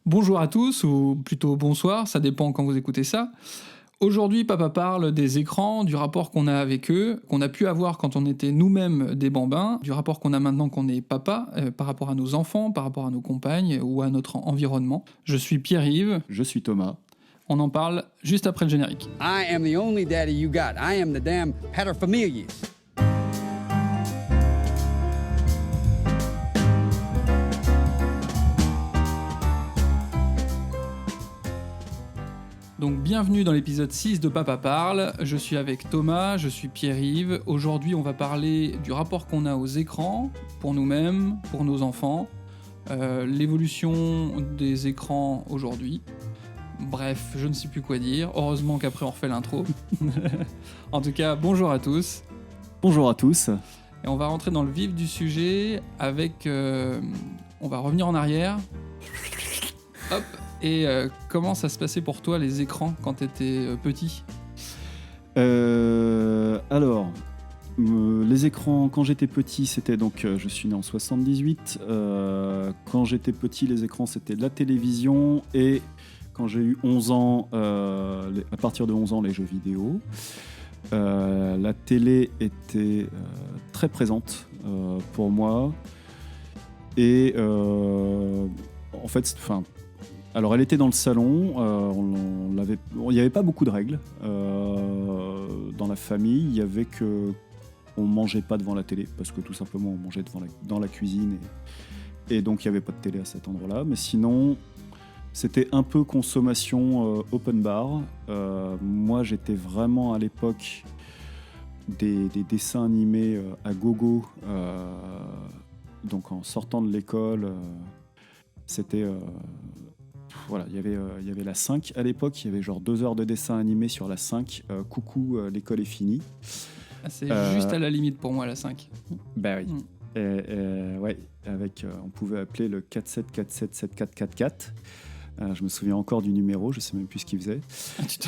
Bonjour à tous, ou plutôt bonsoir, ça dépend quand vous écoutez ça. Aujourd'hui, Papa parle des écrans, du rapport qu'on a avec eux, qu'on a pu avoir quand on était nous-mêmes des bambins, du rapport qu'on a maintenant qu'on est papa, par rapport à nos enfants, par rapport à nos compagnes ou à notre environnement. Je suis Pierre-Yves, Je suis Thomas. on en parle juste après le générique. I am the only daddy you got. I am the damn paterfamilias. Donc bienvenue dans l'épisode 6 de Papa Parle, je suis avec Thomas, je suis Pierre-Yves. Aujourd'hui on va parler du rapport qu'on a aux écrans, pour nous-mêmes, pour nos enfants, l'évolution des écrans aujourd'hui. Bref, je ne sais plus quoi dire, heureusement qu'après on refait l'intro. En tout cas, bonjour à tous, Bonjour à tous. et on va rentrer dans le vif du sujet avec... on va revenir en arrière. Hop. Et comment ça se passait pour toi les écrans quand t'étais petit ? Alors, les écrans, quand j'étais petit, c'était donc, je suis né en 78. Quand j'étais petit, les écrans, c'était la télévision. Et quand j'ai eu 11 ans, à partir de 11 ans, les jeux vidéo. La télé était très présente pour moi. Et en fait, alors elle était dans le salon, il n'y avait pas beaucoup de règles dans la famille, il y avait que on mangeait pas devant la télé, parce que tout simplement on mangeait dans la cuisine, et donc il n'y avait pas de télé à cet endroit-là, mais sinon c'était un peu consommation open bar. Moi j'étais vraiment à l'époque des dessins animés à gogo, donc en sortant de l'école, c'était... Voilà, il y avait la 5 à l'époque, il y avait genre 2 heures de dessin animé sur la 5. Coucou, l'école est finie. Ah, c'est juste à la limite pour moi la 5. Bah oui. Mm. Ouais, avec, on pouvait appeler le 47477444. Je me souviens encore du numéro, je sais même plus ce qu'il faisait.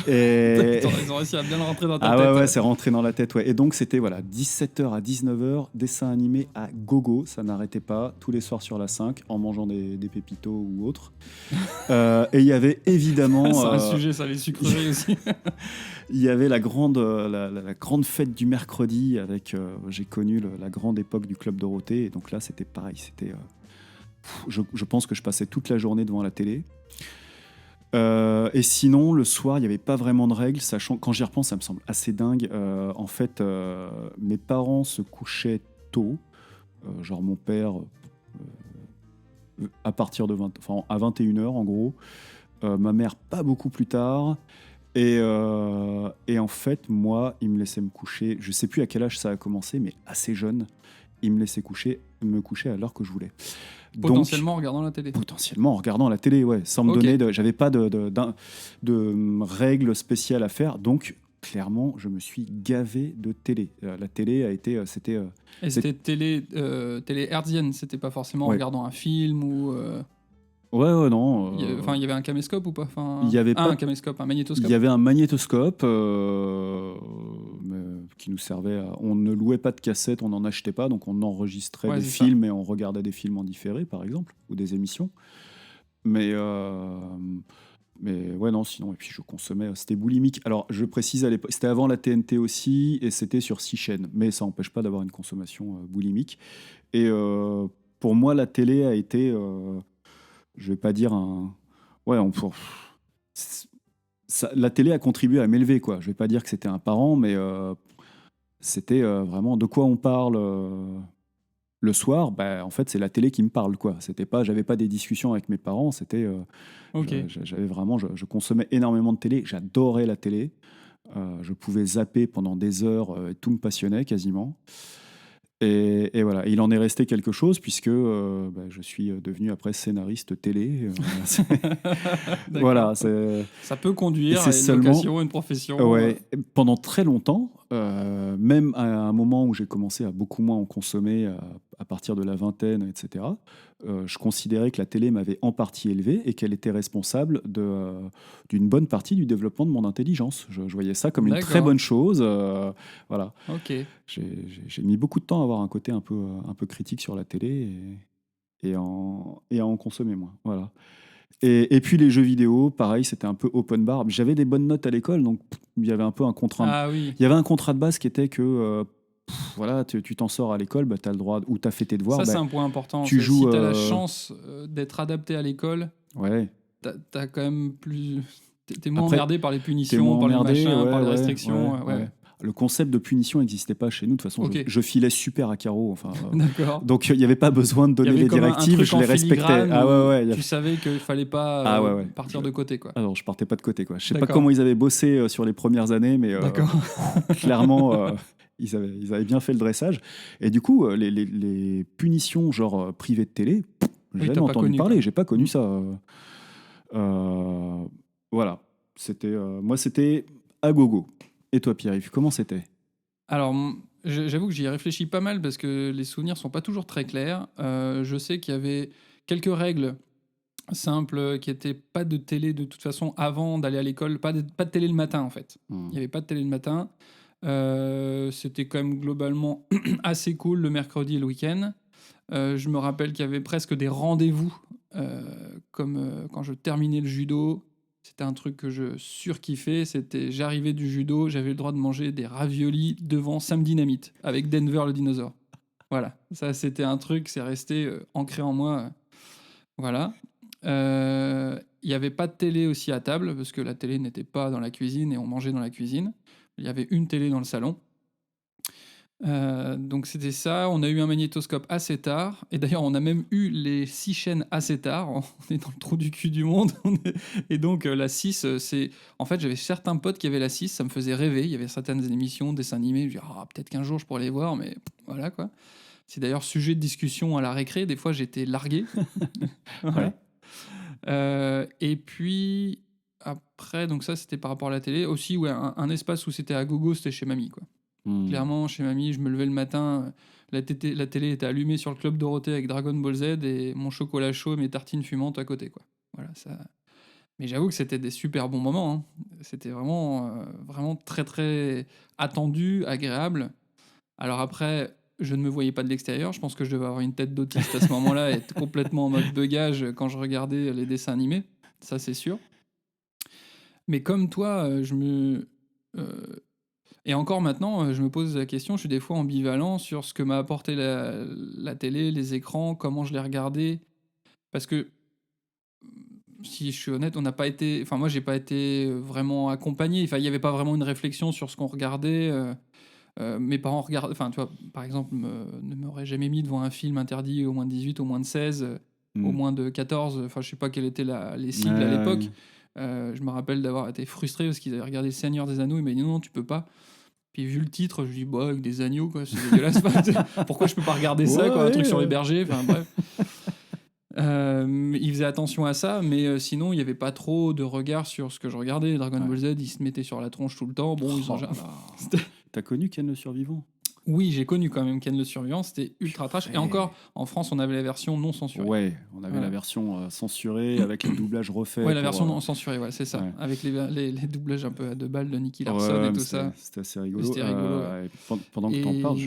Ils ont réussi à bien le rentrer dans ta tête. Ouais, c'est rentré dans la tête, ouais. Et donc c'était 17h à 19h, dessin animé à gogo, ça n'arrêtait pas, tous les soirs sur la 5, en mangeant des pépitos ou autres. Et il y avait évidemment... C'est un sujet, ça, les sucreries aussi. Il y avait la grande fête du mercredi avec, j'ai connu la grande époque du Club Dorothée, et donc là c'était pareil, c'était... je pense que je passais toute la journée devant la télé. Et sinon, le soir, il n'y avait pas vraiment de règles, sachant, quand j'y repense, ça me semble assez dingue. En fait, mes parents se couchaient tôt, genre mon père à partir de à 21h en gros, ma mère pas beaucoup plus tard. Et en fait, moi, il me laissait me coucher, je sais plus à quel âge ça a commencé, mais assez jeune, il me laissait me coucher à l'heure que je voulais. Potentiellement en regardant la télé. Potentiellement en regardant la télé, ouais, sans me donner j'avais pas de règles spéciales à faire, donc clairement, je me suis gavé de télé. La télé a été, Et c'était télé hertzienne, c'était pas forcément en regardant un film ou... Ouais, non. Il y avait un caméscope ou pas ? Il y avait pas un caméscope, un magnétoscope. Il y avait un magnétoscope qui nous servait à... On ne louait pas de cassettes, on n'en achetait pas, donc on enregistrait des films et on regardait des films en différé, par exemple, ou des émissions. Mais ouais, non, sinon, et puis je consommais, c'était boulimique. Alors, je précise, à l'époque, c'était avant la TNT aussi, et c'était sur 6 chaînes, mais ça n'empêche pas d'avoir une consommation boulimique. Et pour moi, la télé a été, je vais pas dire un... Ouais, la télé a contribué à m'élever, quoi. Je vais pas dire que c'était un parent, mais c'était vraiment de quoi on parle le soir. Bah, en fait, c'est la télé qui me parle, quoi. C'était pas, j'avais pas des discussions avec mes parents. C'était, j'avais vraiment, je consommais énormément de télé. J'adorais la télé. Je pouvais zapper pendant des heures. Tout me passionnait quasiment. Et voilà, il en est resté quelque chose puisque je suis devenu après scénariste télé. Voilà, ça peut conduire à une vocation, une profession. Ouais, pendant très longtemps, même à un moment où j'ai commencé à beaucoup moins en consommer à partir de la vingtaine, etc. Je considérais que la télé m'avait en partie élevé et qu'elle était responsable d'une bonne partie du développement de mon intelligence. Je voyais ça comme une très bonne chose. Voilà. Ok. J'ai mis beaucoup de temps à avoir un côté un peu critique sur la télé et à en consommer moins. Voilà. Et puis les jeux vidéo, pareil, c'était un peu open bar. J'avais des bonnes notes à l'école, donc il y avait un peu un contrat. Ah oui. Il y avait un contrat de base qui était que voilà, tu t'en sors à l'école, bah, tu as le droit, ou tu as fait tes devoirs. Ça, c'est bah, un point important. tu C'est joues, si tu as la chance d'être adapté à l'école, ouais. t'as quand même plus. T'es moins Après, emmerdé par les T'es punitions, moins par les emmerdé, machins, ouais, par les ouais, restrictions. Ouais. Le concept de punition n'existait pas chez nous. De toute façon, Ok. je filais super à carreau. Enfin, D'accord. donc, il n'y avait pas besoin de Il y donner avait les comme un directives, truc je en les respectais. filigrane Ah où ouais, tu savais qu'il fallait pas Ah ouais. partir de côté, quoi. Alors, je partais pas de côté, quoi. Je sais pas D'accord. comment ils avaient bossé sur les premières années, mais D'accord. clairement, ils avaient bien fait le dressage. Et du coup, les punitions, genre privées de télé, j'ai Oui, jamais t'as pas entendu connu, parler. quoi. J'ai pas connu ça. Voilà. Moi, c'était à gogo. Et toi, Pierre-Yves, comment c'était? Alors, j'avoue que j'y ai réfléchi pas mal parce que les souvenirs sont pas toujours très clairs. Je sais qu'il y avait quelques règles simples qui étaient pas de télé de toute façon avant d'aller à l'école, pas de télé le matin en fait. Il n'y avait pas de télé le matin. C'était quand même globalement assez cool le mercredi et le week-end. Je me rappelle qu'il y avait presque des rendez-vous, comme quand je terminais le judo. C'était un truc que je surkiffais. J'arrivais du judo, j'avais le droit de manger des raviolis devant Sam Dynamite avec Denver le dinosaure. Voilà, ça c'était un truc, c'est resté ancré en moi. Voilà. Il n'y avait pas de télé aussi à table parce que la télé n'était pas dans la cuisine et on mangeait dans la cuisine. Il y avait une télé dans le salon. Donc c'était ça, on a eu un magnétoscope assez tard, et d'ailleurs on a même eu les 6 chaînes assez tard, on est dans le trou du cul du monde, et donc la 6, c'est... En fait j'avais certains potes qui avaient la 6, ça me faisait rêver, il y avait certaines émissions, dessins animés, je me disais, peut-être qu'un jour je pourrais les voir, mais voilà quoi. C'est d'ailleurs sujet de discussion à la récré, des fois j'étais largué. Voilà. Et puis après, donc ça c'était par rapport à la télé, aussi ouais, un espace où c'était à gogo, c'était chez mamie quoi. Clairement, chez mamie, je me levais le matin, la télé était allumée sur le Club Dorothée avec Dragon Ball Z et mon chocolat chaud et mes tartines fumantes à côté, quoi. Voilà, ça. Mais j'avoue que c'était des super bons moments, hein. C'était vraiment très très attendu, agréable. Alors après, je ne me voyais pas de l'extérieur. Je pense que je devais avoir une tête d'autiste à ce moment-là et être complètement en mode bugage quand je regardais les dessins animés. Ça, c'est sûr. Mais comme toi, et encore maintenant, je me pose la question, je suis des fois ambivalent sur ce que m'a apporté la télé, les écrans, comment je les regardais. Parce que, si je suis honnête, on n'a pas été... Enfin, moi, j'ai pas été vraiment accompagné. Enfin, il n'y avait pas vraiment une réflexion sur ce qu'on regardait. Mes parents regardent... Enfin, tu vois, par exemple, ne m'auraient jamais mis devant un film interdit au moins de 18, au moins de 16, au moins de 14. Enfin, je sais pas quelles étaient les cibles à l'époque. Je me rappelle d'avoir été frustré parce qu'ils avaient regardé Le Seigneur des Anneaux. Ils m'ont dit non, tu peux pas. Puis vu le titre, je me dis bah avec des agneaux quoi, c'est dégueulasse. Pourquoi je peux pas regarder ça quoi, un truc sur les bergers, enfin bref. Il faisait attention à ça, mais sinon il y avait pas trop de regard sur ce que je regardais. Dragon Ball Z, ils se mettaient sur la tronche tout le temps. Bon, ils ont jamais... T'as connu Ken le Survivant? Oui, j'ai connu quand même Ken le Survivant, c'était ultra trash. Et encore, en France, on avait la version non censurée. Ouais, on avait la version censurée avec le doublage refait. Ouais, la version non censurée, ouais, c'est ça. Ouais. Avec les doublages un peu à deux balles de Nicky Larson et tout ça. C'était assez rigolo. C'était rigolo. Ouais. Pendant que t'en parles,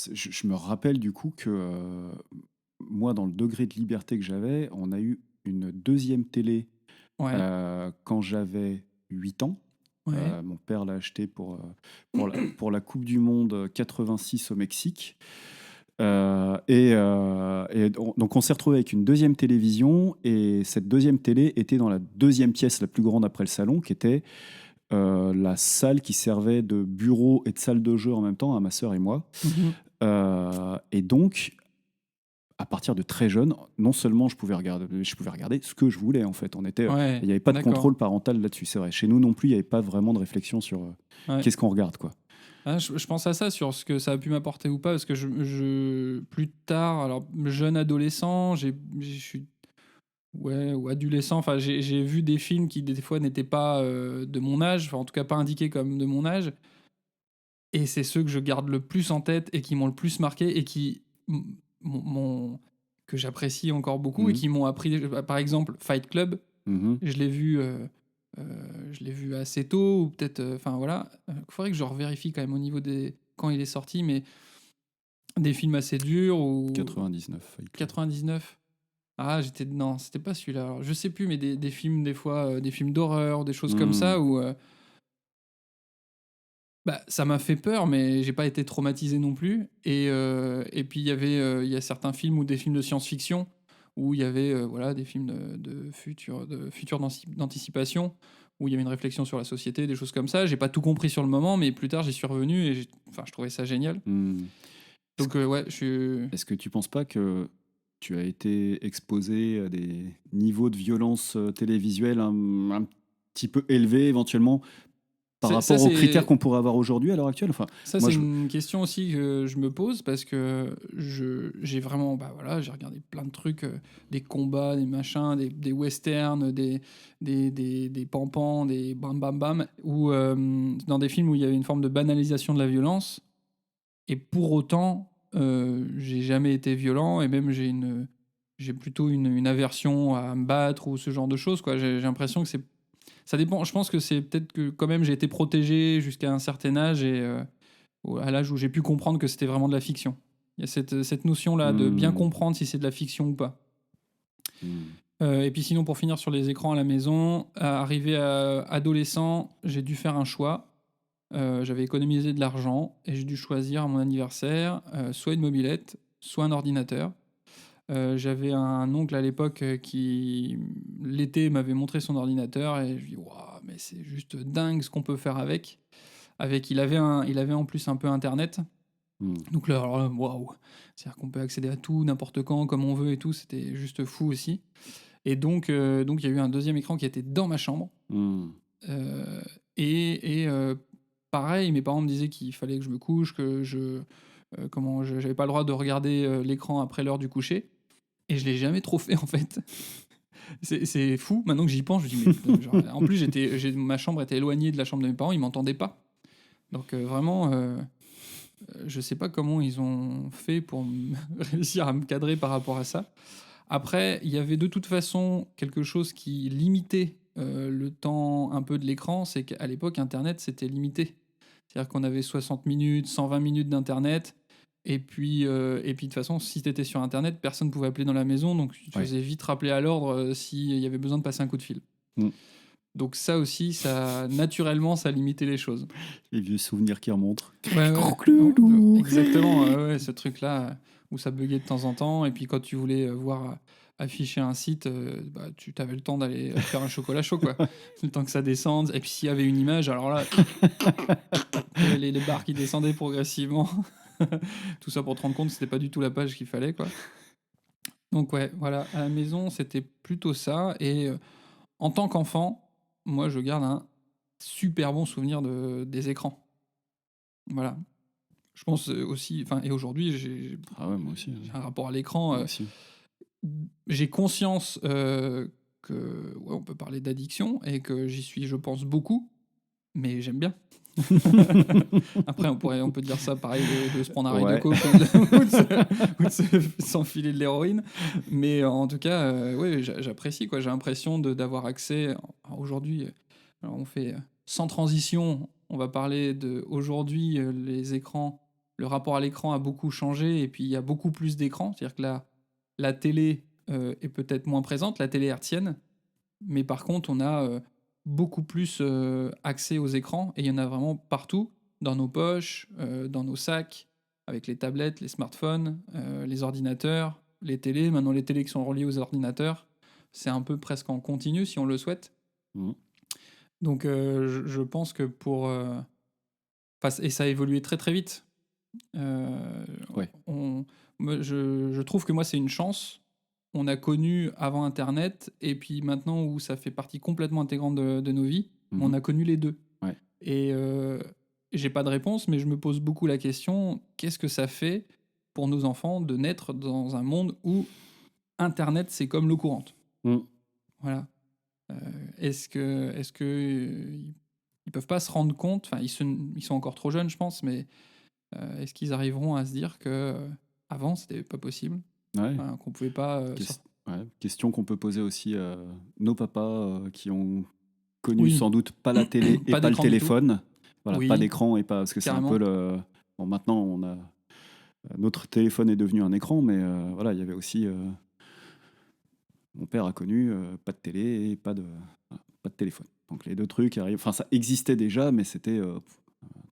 je me rappelle du coup que moi, dans le degré de liberté que j'avais, on a eu une deuxième télé quand j'avais 8 ans. Ouais. Mon père l'a acheté pour la Coupe du Monde 86 au Mexique. Donc on s'est retrouvé avec une deuxième télévision, et cette deuxième télé était dans la deuxième pièce la plus grande après le salon, qui était la salle qui servait de bureau et de salle de jeu en même temps à ma sœur et moi. Et donc, à partir de très jeune, non seulement je pouvais regarder ce que je voulais en fait. Il n'y avait pas de contrôle parental là-dessus, c'est vrai. Chez nous non plus, il n'y avait pas vraiment de réflexion sur qu'est-ce qu'on regarde quoi. Ah, je pense à ça, sur ce que ça a pu m'apporter ou pas, parce que plus tard, alors jeune adolescent, je suis ou adolescent, enfin j'ai vu des films qui des fois n'étaient pas de mon âge, enfin en tout cas pas indiqués comme de mon âge, et c'est ceux que je garde le plus en tête et qui m'ont le plus marqué et qui que j'apprécie encore beaucoup et qui m'ont appris, par exemple Fight Club, je l'ai vu assez tôt, ou peut-être, enfin voilà, il faudrait que je revérifie quand même au niveau des quand il est sorti, mais des films assez durs ou 99. 99. Ah, non, c'était pas celui-là. Alors, je sais plus, mais des films, des fois, des films d'horreur, des choses comme ça, où bah, ça m'a fait peur, mais j'ai pas été traumatisé non plus. Et puis, il y a certains films ou des films de science-fiction où il y avait voilà, des films de futur d'anticipation, où il y avait une réflexion sur la société, des choses comme ça. J'ai pas tout compris sur le moment, mais plus tard, j'y suis revenu et enfin, je trouvais ça génial. Donc, ouais, Est-ce que tu penses pas que tu as été exposé à des niveaux de violence télévisuelle un petit peu élevés éventuellement par Ça, rapport aux critères c'est qu'on pourrait avoir aujourd'hui à l'heure actuelle? Enfin, Ça, moi, c'est une question aussi que je me pose parce que j'ai vraiment, bah voilà, j'ai regardé plein de trucs, des combats, des machins, des westerns, des pampans, des bam bam bam, ou dans des films où il y avait une forme de banalisation de la violence. Et pour autant, j'ai jamais été violent et même j'ai plutôt une aversion à me battre ou ce genre de choses, quoi. J'ai l'impression que ça dépend. Je pense que c'est peut-être que quand même j'ai été protégé jusqu'à un certain âge et à l'âge où j'ai pu comprendre que c'était vraiment de la fiction. Il y a cette notion-là de bien comprendre si c'est de la fiction ou pas. Et puis sinon, pour finir sur les écrans à la maison, arrivé à adolescent, j'ai dû faire un choix. J'avais économisé de l'argent et j'ai dû choisir à mon anniversaire soit une mobilette, soit un ordinateur. J'avais un oncle à l'époque qui, l'été, m'avait montré son ordinateur et je lui ai dit, waouh, mais c'est juste dingue ce qu'on peut faire avec. Il avait en plus un peu Internet. Donc là, alors là, waouh. C'est-à-dire qu'on peut accéder à tout, n'importe quand, comme on veut et tout. C'était juste fou aussi. Et donc, il y a eu un deuxième écran qui était dans ma chambre. Euh, et pareil, mes parents me disaient qu'il fallait que je me couche, que j'avais pas le droit de regarder l'écran après l'heure du coucher. Et je l'ai jamais trop fait en fait. C'est fou. Maintenant que j'y pense, je me dis mais putain, genre, en plus ma chambre était éloignée de la chambre de mes parents, ils m'entendaient pas. Donc vraiment, je sais pas comment ils ont fait pour réussir à me cadrer par rapport à ça. Après, il y avait de toute façon quelque chose qui limitait le temps un peu de l'écran, c'est qu'à l'époque, Internet, c'était limité. C'est-à-dire qu'on avait 60 minutes, 120 minutes d'Internet. Et puis de toute façon, si tu étais sur Internet, personne ne pouvait appeler dans la maison, donc tu faisais vite rappeler à l'ordre s'il y avait besoin de passer un coup de fil. Donc ça aussi, naturellement, ça limitait les choses. Les vieux souvenirs qui remontent. Ouais, exactement, ce truc-là où ça buguait de temps en temps. Et puis quand tu voulais voir afficher un site, bah, tu avais le temps d'aller faire un chocolat chaud, quoi. Le temps que ça descende. Et puis s'il y avait une image, alors là, il y avait les barres qui descendaient progressivement. Tout ça pour te rendre compte que c'était pas du tout la page qu'il fallait, quoi. Donc ouais, voilà, à la maison, c'était plutôt ça. Et en tant qu'enfant, moi, je garde un super bon souvenir des écrans. Voilà. Je pense aussi, enfin, et aujourd'hui, Moi aussi. j'ai un rapport à l'écran. Moi aussi. J'ai conscience que, ouais, on peut parler d'addiction et que j'y suis, je pense, beaucoup, mais j'aime bien. Après, on peut dire ça pareil de se prendre un rail de coke ou de s'enfiler de l'héroïne. Mais en tout cas, ouais, j'apprécie, quoi. J'ai l'impression d'avoir accès. Aujourd'hui, alors on fait sans transition. On va parler de aujourd'hui, les écrans. Le rapport à l'écran a beaucoup changé et puis il y a beaucoup plus d'écrans. C'est-à-dire que la télé est peut-être moins présente, la télé hertzienne. Mais par contre, on a beaucoup plus accès aux écrans et il y en a vraiment partout, dans nos poches, dans nos sacs, avec les tablettes, les smartphones, les ordinateurs, les télés. Maintenant, les télés qui sont reliées aux ordinateurs, c'est un peu presque en continu si on le souhaite. Donc, je pense que et ça a évolué très très vite. Je trouve que moi, c'est une chance. On a connu avant Internet, et puis maintenant où ça fait partie complètement intégrante de nos vies, on a connu les deux. Ouais. Et j'ai pas de réponse, mais je me pose beaucoup la question, qu'est-ce que ça fait pour nos enfants de naître dans un monde où Internet, c'est comme l'eau courante? Voilà. Est-ce que ils peuvent pas se rendre compte, enfin, ils sont encore trop jeunes, je pense, mais est-ce qu'ils arriveront à se dire que avant c'était pas possible? Enfin, qu'on pouvait pas question qu'on peut poser aussi à nos papas qui ont connu sans doute pas la télé et pas le téléphone. Voilà, pas d'écran et pas parce que carrément. C'est un peu le. Bon, maintenant notre téléphone est devenu un écran, mais voilà, il y avait aussi Mon père a connu pas de télé et pas de téléphone. Donc les deux trucs arrivent. Enfin, ça existait déjà, mais c'était un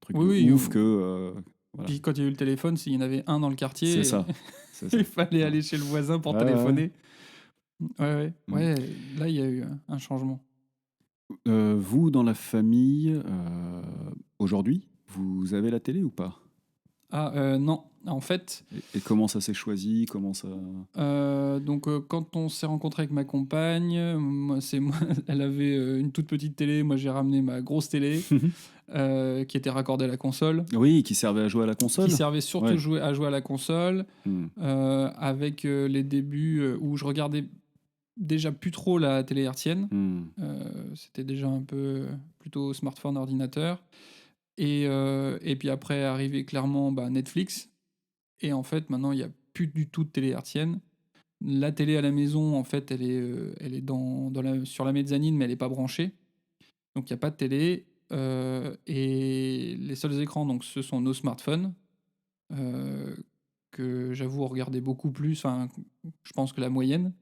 truc Oui, de oui. ouf que. Voilà. Puis quand il y a eu le téléphone, s'il y en avait un dans le quartier, C'est ça. C'est ça. il fallait Ouais. aller chez le voisin pour Ouais, téléphoner. Ouais. Mm. Ouais, là, il y a eu un changement. Vous, dans la famille, aujourd'hui, vous avez la télé ou pas? Non, en fait, Et comment ça s'est choisi? Comment ça... donc quand on s'est rencontré avec ma compagne, elle avait une toute petite télé, moi j'ai ramené ma grosse télé qui était raccordée à la console, Oui, qui servait à jouer à la console. qui servait surtout Ouais. à jouer à la console, Hmm. avec les débuts où je regardais déjà plus trop la télé hertzienne. Hmm. C'était déjà un peu plutôt smartphone, ordinateur. Et puis après, arrivé clairement Netflix. Et en fait, maintenant, il n'y a plus du tout de télé hertzienne. La télé à la maison, en fait, elle est sur la mezzanine, mais elle n'est pas branchée. Donc, il n'y a pas de télé. Et les seuls écrans, donc, ce sont nos smartphones, que j'avoue regarder beaucoup plus. Enfin, je pense que la moyenne.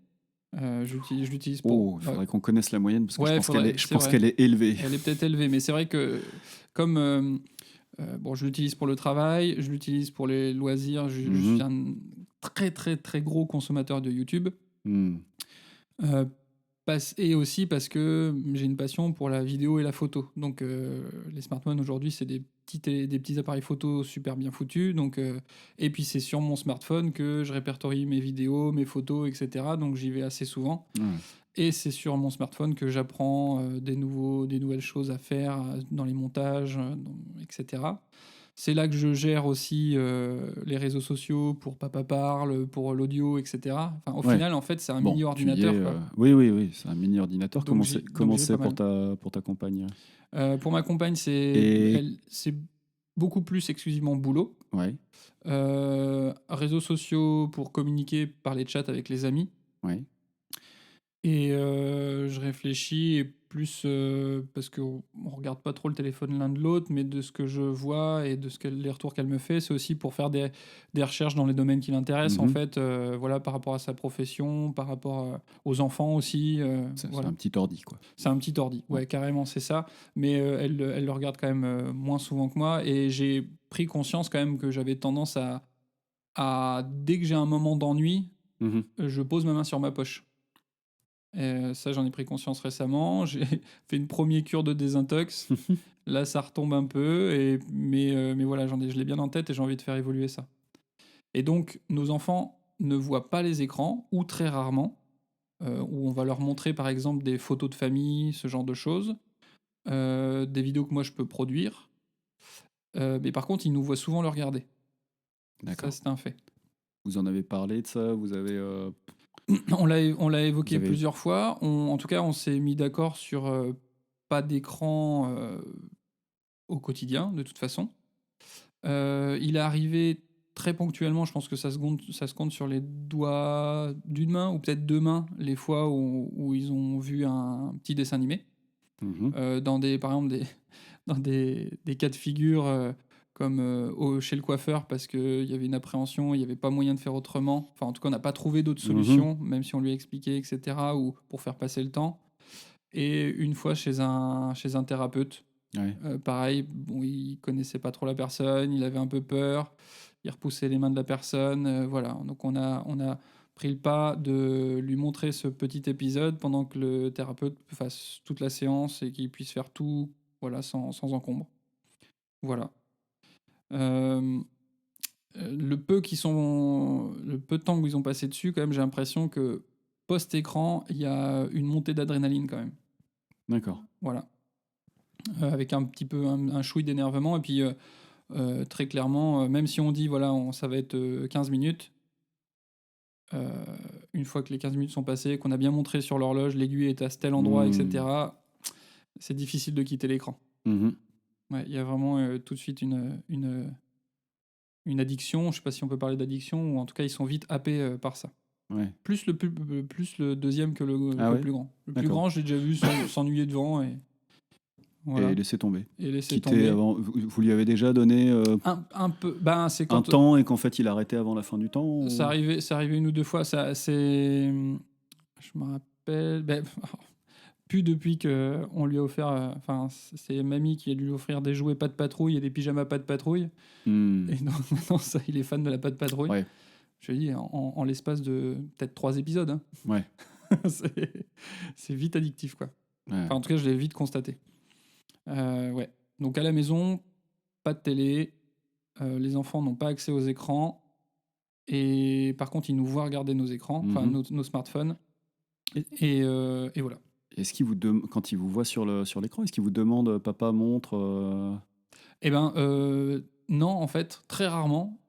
Je l'utilise pour. Oh, il faudrait qu'on connaisse la moyenne parce que Ouais, je pense qu'elle est élevée. Elle est peut-être élevée, mais c'est vrai que comme bon, je l'utilise pour le travail, je l'utilise pour les loisirs. Je suis un très très très gros consommateur de YouTube. Hmm. Et aussi parce que j'ai une passion pour la vidéo et la photo. Donc les smartphones aujourd'hui, c'est des petits appareils photo super bien foutus. Donc, et puis c'est sur mon smartphone que je répertorie mes vidéos, mes photos, etc. Donc j'y vais assez souvent. Ouais. Et c'est sur mon smartphone que j'apprends des nouvelles choses à faire dans les montages, etc. C'est là que je gère aussi les réseaux sociaux pour Papa Parle, pour l'audio, etc. Enfin, au final, en fait, c'est un mini ordinateur. Oui, c'est un mini ordinateur. Donc, Comment j'ai c'est pas pour ta compagne? Pour ma compagne, c'est beaucoup plus exclusivement boulot. Ouais, Réseaux sociaux pour communiquer par les chats avec les amis. ouais. Et je réfléchis, et plus parce qu'on ne regarde pas trop le téléphone l'un de l'autre, mais de ce que je vois et de les retours qu'elle me fait, c'est aussi pour faire des recherches dans les domaines qui l'intéressent, en fait, voilà, par rapport à sa profession, par rapport aux enfants aussi. C'est Voilà. un petit ordi, quoi. C'est un petit ordi, ouais, carrément, c'est ça. Mais elle le regarde quand même moins souvent que moi, et j'ai pris conscience quand même que j'avais tendance dès que j'ai un moment d'ennui, je pose ma main sur ma poche. Ça, j'en ai pris conscience récemment. J'ai fait une première cure de désintox. Là, ça retombe un peu, mais voilà, je l'ai bien en tête et j'ai envie de faire évoluer ça. Et donc, nos enfants ne voient pas les écrans, ou très rarement, où on va leur montrer par exemple des photos de famille, ce genre de choses, des vidéos que moi je peux produire. Mais par contre, ils nous voient souvent le regarder. D'accord. Ça, c'est un fait. Vous en avez parlé de ça? Vous avez... On l'a évoqué plusieurs fois. En tout cas, on s'est mis d'accord sur pas d'écran au quotidien, de toute façon. Il est arrivé très ponctuellement, je pense que ça se compte sur les doigts d'une main, ou peut-être deux mains, les fois où ils ont vu un petit dessin animé. Par exemple, dans des cas de figure comme chez le coiffeur, parce qu'il y avait une appréhension, il n'y avait pas moyen de faire autrement. Enfin, en tout cas, on n'a pas trouvé d'autres solutions, même si on lui a expliqué, etc., ou pour faire passer le temps. Et une fois chez un thérapeute, pareil, bon, il connaissait pas trop la personne, il avait un peu peur, il repoussait les mains de la personne, voilà. Donc on a pris le pas de lui montrer ce petit épisode pendant que le thérapeute fasse toute la séance et qu'il puisse faire tout, voilà, sans encombre. Voilà. Le peu de temps qu'ils ont passé dessus, quand même, j'ai l'impression que post-écran, il y a une montée d'adrénaline quand même. D'accord. Voilà. Avec un petit peu un chouï d'énervement, et puis très clairement, même si on dit voilà, ça va être 15 minutes, une fois que les 15 minutes sont passées, qu'on a bien montré sur l'horloge, l'aiguille est à tel endroit, etc., c'est difficile de quitter l'écran. Ouais, il y a vraiment tout de suite une addiction. Je ne sais pas si on peut parler d'addiction, ou en tout cas, ils sont vite happés par ça. Ouais. Plus le deuxième que le plus grand. Le plus grand, j'ai déjà vu s'ennuyer devant et... Voilà. Et laisser tomber. Tomber. Avant, vous lui avez déjà donné un peu. C'est un temps, et qu'en fait il arrêtait avant la fin du temps? Ça arrivait une ou deux fois. Je me rappelle... plus depuis qu'on lui a offert... Enfin, c'est mamie qui a dû lui offrir des jouets pas de patrouille et des pyjamas pas de patrouille. Hmm. Et donc maintenant, ça, il est fan de la pas de patrouille. Ouais. Je te dis, en l'espace de peut-être 3 épisodes. Hein. Ouais. c'est vite addictif, quoi. Ouais. Enfin, en tout cas, je l'ai vite constaté. Ouais. Donc à la maison, pas de télé. Les enfants n'ont pas accès aux écrans. Et par contre, ils nous voient regarder nos écrans, enfin nos smartphones. Et voilà. Est-ce qu'il quand il vous voit sur l'écran, est-ce qu'il vous demande papa montre Eh ben, non, en fait, très rarement.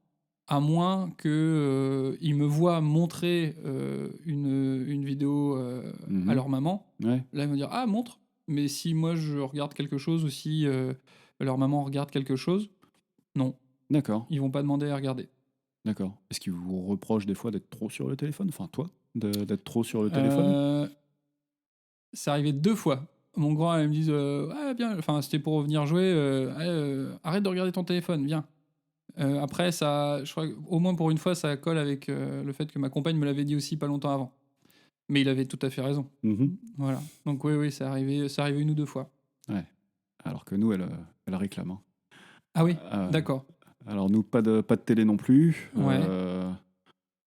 À moins qu'il me voit montrer une vidéo à leur maman. Ouais. Là, ils vont dire « Ah, montre !» Mais si moi, je regarde quelque chose ou si leur maman regarde quelque chose, non. D'accord. Ils vont pas demander à regarder. D'accord. Est-ce qu'ils vous reprochent des fois d'être trop sur le téléphone? Enfin, toi, d'être trop sur le téléphone? C'est arrivé 2 fois. Mon grand, elle me dit Ah, bien. Enfin, c'était pour venir jouer. Arrête de regarder ton téléphone, viens. Après, ça, je crois au moins pour une fois, ça colle avec le fait que ma compagne me l'avait dit aussi pas longtemps avant. Mais il avait tout à fait raison. Voilà. Donc oui, c'est arrivé 1 ou 2 fois. Ouais. Alors que nous, elle réclame. Hein. Ah oui, d'accord. Alors nous, pas de télé non plus. Ouais.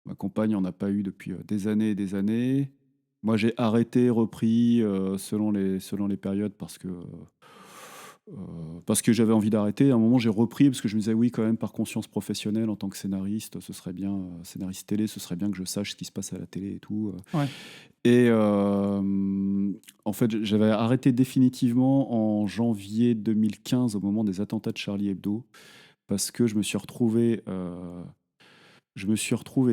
Ma compagne en a pas eu depuis des années et des années. Moi, j'ai arrêté, repris selon les périodes parce que j'avais envie d'arrêter. À un moment, j'ai repris parce que je me disais oui, quand même, par conscience professionnelle, en tant que scénariste, ce serait bien, scénariste télé, ce serait bien que je sache ce qui se passe à la télé et tout. Ouais. Et en fait, j'avais arrêté définitivement en janvier 2015 au moment des attentats de Charlie Hebdo parce que je me suis retrouvé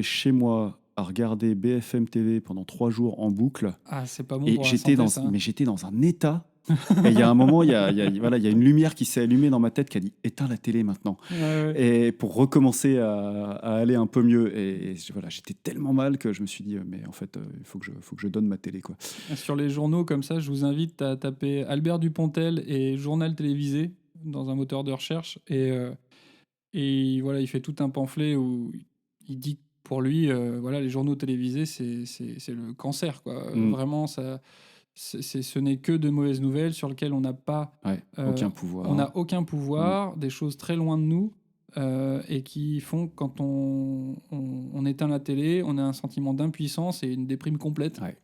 chez moi à regarder BFM TV pendant 3 jours en boucle. Ah, c'est pas bon Et pour la santé, ça. mais j'étais dans un état. Et il y a un moment, il y a une lumière qui s'est allumée dans ma tête qui a dit éteins la télé maintenant. Ouais. Et pour recommencer à aller un peu mieux. Et voilà, j'étais tellement mal que je me suis dit mais en fait, il faut que je donne ma télé, quoi. Sur les journaux comme ça, je vous invite à taper Albert Dupontel et journal télévisé dans un moteur de recherche. Et voilà, il fait tout un pamphlet où il dit que pour lui, voilà, les journaux télévisés, c'est le cancer, quoi. Vraiment, ça, ce n'est que de mauvaises nouvelles sur lesquelles on n'a pas aucun pouvoir. On n'a aucun pouvoir, des choses très loin de nous, et qui font que quand on éteint la télé, on a un sentiment d'impuissance et une déprime complète. Ouais.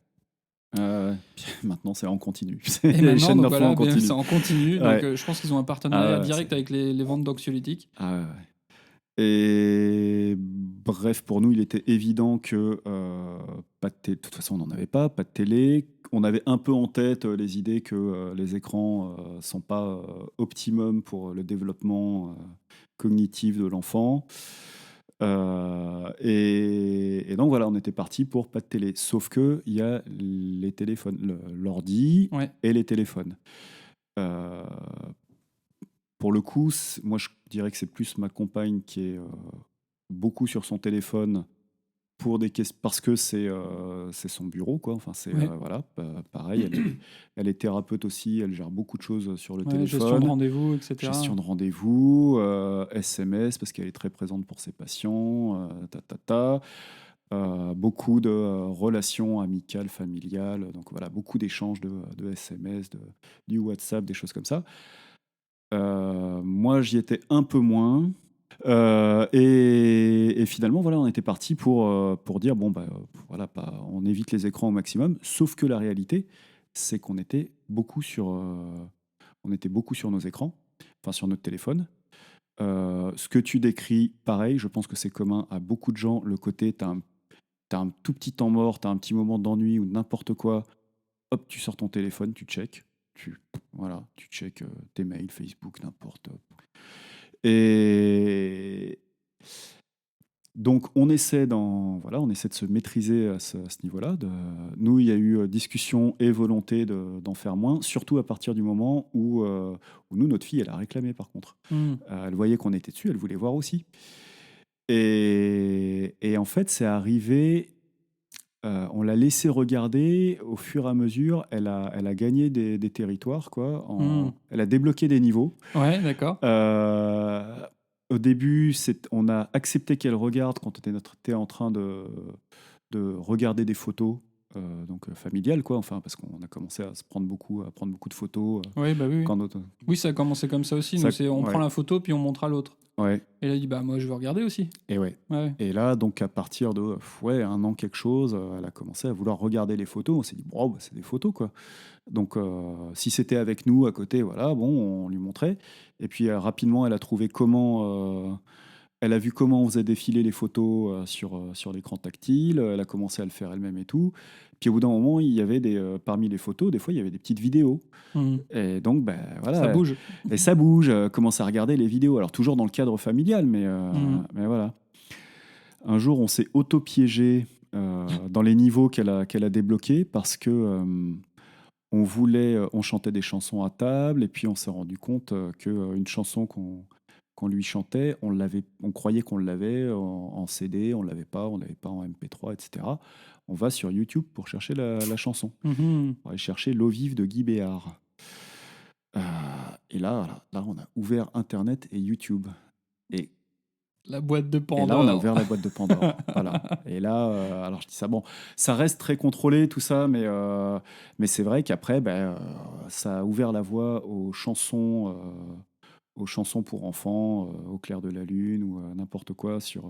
Maintenant, c'est en continu. Et les chaînes maintenant, d'infos en continu. c'est en continu. Ouais. Donc, je pense qu'ils ont un partenariat direct avec les ventes d'anxiolytiques. Ah ouais. Et bref, pour nous, il était évident que pas de télé. De toute façon, on n'en avait pas de télé. On avait un peu en tête les idées que les écrans sont pas optimum pour le développement cognitif de l'enfant. Et donc voilà, on était parti pour pas de télé. Sauf que il y a les téléphones, l'ordi et les téléphones. Pour le coup, moi je dirais que c'est plus ma compagne qui est beaucoup sur son téléphone pour des questions parce que c'est son bureau, quoi. Enfin c'est voilà, pareil. Elle est thérapeute aussi. Elle gère beaucoup de choses sur le téléphone. Gestion de rendez-vous, etc. Gestion de rendez-vous, SMS parce qu'elle est très présente pour ses patients. Beaucoup de relations amicales, familiales. Donc voilà, beaucoup d'échanges de SMS, du WhatsApp, des choses comme ça. Moi, j'y étais un peu moins. Et finalement, voilà, on était parti pour dire bon, voilà, on évite les écrans au maximum. Sauf que la réalité, c'est qu'on était beaucoup sur nos écrans, enfin sur notre téléphone. Ce que tu décris, pareil, je pense que c'est commun à beaucoup de gens. Le côté, t'as un tout petit temps mort, t'as un petit moment d'ennui ou n'importe quoi. Hop, tu sors ton téléphone, tu check. Tu checkes tes mails, Facebook, n'importe. Et donc on essaie de se maîtriser à ce niveau-là. Nous, il y a eu discussion et volonté d'en faire moins, surtout à partir du moment où nous, notre fille, elle a réclamé par contre. Elle voyait qu'on était dessus, elle voulait voir aussi. Et en fait, c'est arrivé... on l'a laissé regarder au fur et à mesure. Elle a gagné des territoires, quoi. Elle a débloqué des niveaux. Ouais, d'accord. Au début, on a accepté qu'elle regarde quand on était en train de regarder des photos donc familiale, quoi. Enfin, parce qu'on a commencé à prendre beaucoup de photos. Oui, bah oui. Quand notre... Oui, ça a commencé comme ça aussi. Ça- Nous, on ouais. prend la photo, puis on montre à l'autre. Ouais. Et là, il dit, bah moi, je veux regarder aussi. Et ouais. Ouais. Et là, donc à partir de un an quelque chose, elle a commencé à vouloir regarder les photos. On s'est dit, bon, bah, c'est des photos, quoi. Donc, si c'était avec nous à côté, voilà, bon, on lui montrait. Et puis rapidement, elle a trouvé comment. Elle a vu comment on faisait défiler les photos sur l'écran tactile. Elle a commencé à le faire elle-même et tout. Puis au bout d'un moment, il y avait parmi les photos, des fois, il y avait des petites vidéos. Mhm. Et donc, ben voilà. Ça bouge. Et ça bouge. Commence à regarder les vidéos. Alors toujours dans le cadre familial, mais voilà. Un jour, on s'est auto-piégé dans les niveaux qu'elle a débloqués parce que on chantait des chansons à table et puis on s'est rendu compte qu'une chanson qu'on lui chantait, on croyait qu'on l'avait en CD, on l'avait pas en MP3, etc. On va sur YouTube pour chercher la chanson. Mhm. On va aller chercher L'eau vive de Guy Béard. Et là, on a ouvert Internet et YouTube. Et La boîte de Pandore. Et là, on a ouvert la boîte de Pandore. Voilà. Et là, alors je dis ça, bon, ça reste très contrôlé, tout ça, mais c'est vrai qu'après, ça a ouvert la voie aux chansons pour enfants, au clair de la lune ou n'importe quoi sur.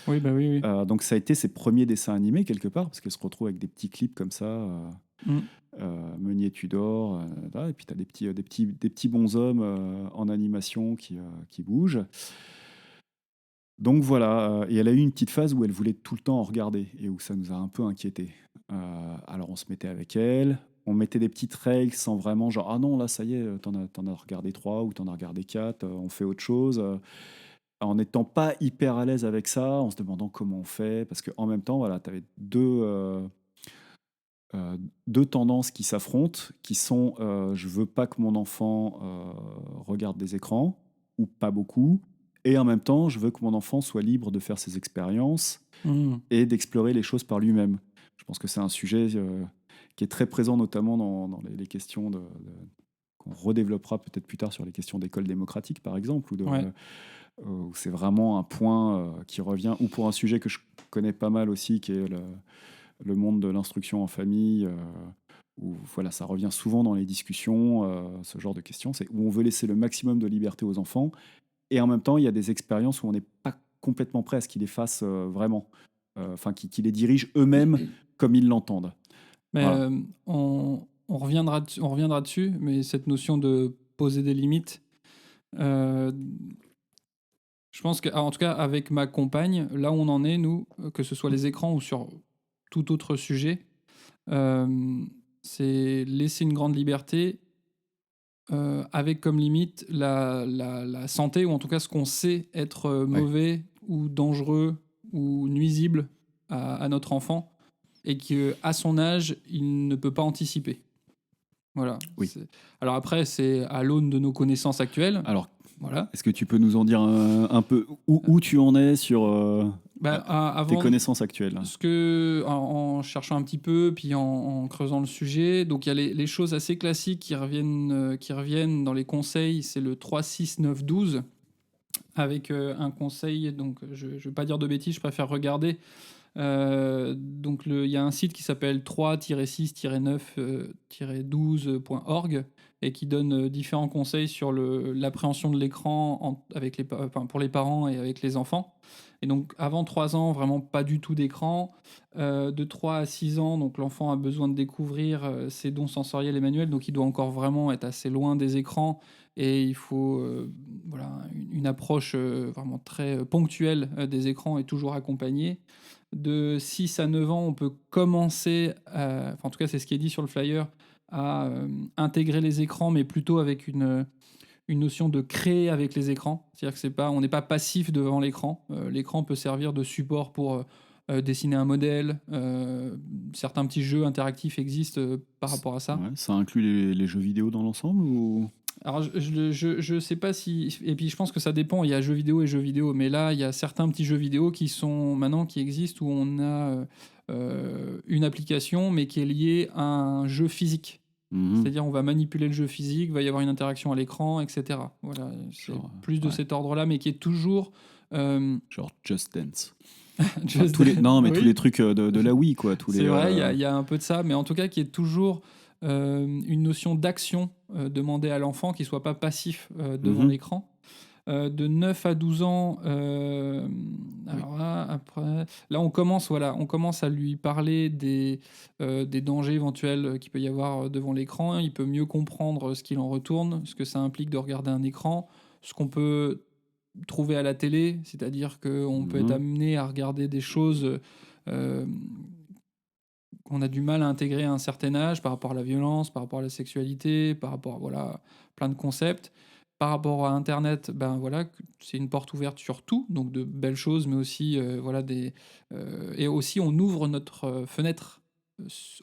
Oui, bah oui. Donc ça a été ses premiers dessins animés quelque part, parce qu'elle se retrouve avec des petits clips comme ça. Meunier Tudor, et puis tu as des petits bonshommes en animation qui bougent. Donc voilà, et elle a eu une petite phase où elle voulait tout le temps en regarder et où ça nous a un peu inquiétés. Alors on se mettait avec elle, on mettait des petites règles sans vraiment genre ah non là ça y est, t'en as regardé 3 ou t'en as regardé 4, on fait autre chose. En n'étant pas hyper à l'aise avec ça, en se demandant comment on fait, parce qu'en même temps voilà, t'avais deux tendances qui s'affrontent, qui sont je veux pas que mon enfant regarde des écrans ou pas beaucoup. Et en même temps, je veux que mon enfant soit libre de faire ses expériences et d'explorer les choses par lui-même. Je pense que c'est un sujet qui est très présent, notamment dans les questions qu'on redéveloppera peut-être plus tard sur les questions d'école démocratique, par exemple, où c'est vraiment un point qui revient, ou pour un sujet que je connais pas mal aussi, qui est le monde de l'instruction en famille, où voilà, ça revient souvent dans les discussions, ce genre de questions, c'est où on veut laisser le maximum de liberté aux enfants. Et en même temps, il y a des expériences où on n'est pas complètement prêt à ce qu'ils les fassent vraiment, enfin qu'ils les dirigent eux-mêmes comme ils l'entendent. Mais Voilà. on reviendra dessus, mais cette notion de poser des limites, je pense qu'en tout cas avec ma compagne, là où on en est, nous, que ce soit les écrans ou sur tout autre sujet, c'est laisser une grande liberté avec comme limite la santé, ou en tout cas ce qu'on sait être mauvais ou dangereux ou nuisible à notre enfant, et qu'à son âge, il ne peut pas anticiper. Voilà. Oui. Alors après, c'est à l'aune de nos connaissances actuelles. Alors, voilà. Est-ce que tu peux nous en dire un peu où tu en es sur tes connaissances actuelles? En cherchant un petit peu, puis en creusant le sujet, donc il y a les choses assez classiques qui reviennent dans les conseils, c'est le 3, 6, 9, 12, avec un conseil, donc je ne vais pas dire de bêtises, je préfère regarder. Donc il y a un site qui s'appelle 3-6-9-12.org et qui donne différents conseils sur l'appréhension de l'écran pour les parents et avec les enfants. Et donc avant 3 ans, vraiment pas du tout d'écran. De 3 à 6 ans, donc l'enfant a besoin de découvrir ses dons sensoriels et manuels, donc il doit encore vraiment être assez loin des écrans et il faut une approche vraiment très ponctuelle des écrans et toujours accompagnée. De 6 à 9 ans, on peut commencer, en tout cas c'est ce qui est dit sur le flyer, à intégrer les écrans, mais plutôt avec une notion de créer avec les écrans. C'est-à-dire que on n'est pas passif devant l'écran. L'écran peut servir de support pour dessiner un modèle. Certains petits jeux interactifs existent par rapport à ça. Ouais, ça inclut les jeux vidéo dans l'ensemble ou... Alors, je sais pas si... Et puis, je pense que ça dépend. Il y a jeux vidéo et jeux vidéo. Mais là, il y a certains petits jeux vidéo qui existent, où on a une application, mais qui est liée à un jeu physique. C'est-à-dire, on va manipuler le jeu physique, va y avoir une interaction à l'écran, etc. Voilà, c'est plus de cet ordre-là, mais qui est toujours... genre Just Dance. Just tous les, Dance, non, mais oui. tous les trucs de la Wii, quoi. Tous C'est les, vrai, il y a un peu de ça, mais en tout cas, qu'il y ait toujours une notion d'action demandée à l'enfant, qui soit pas passif devant Mhm. l'écran. De 9 à 12 ans, alors là, après, là on commence à lui parler des dangers éventuels qu'il peut y avoir devant l'écran. Il peut mieux comprendre ce qu'il en retourne, ce que ça implique de regarder un écran, ce qu'on peut trouver à la télé, c'est-à-dire qu'on peut être Mhm. amené à regarder des choses euh, qu'on a du mal à intégrer à un certain âge par rapport à la violence, par rapport à la sexualité, par rapport à voilà, plein de concepts. Par rapport à Internet, ben voilà, c'est une porte ouverte sur tout, donc de belles choses, mais aussi voilà et aussi on ouvre notre fenêtre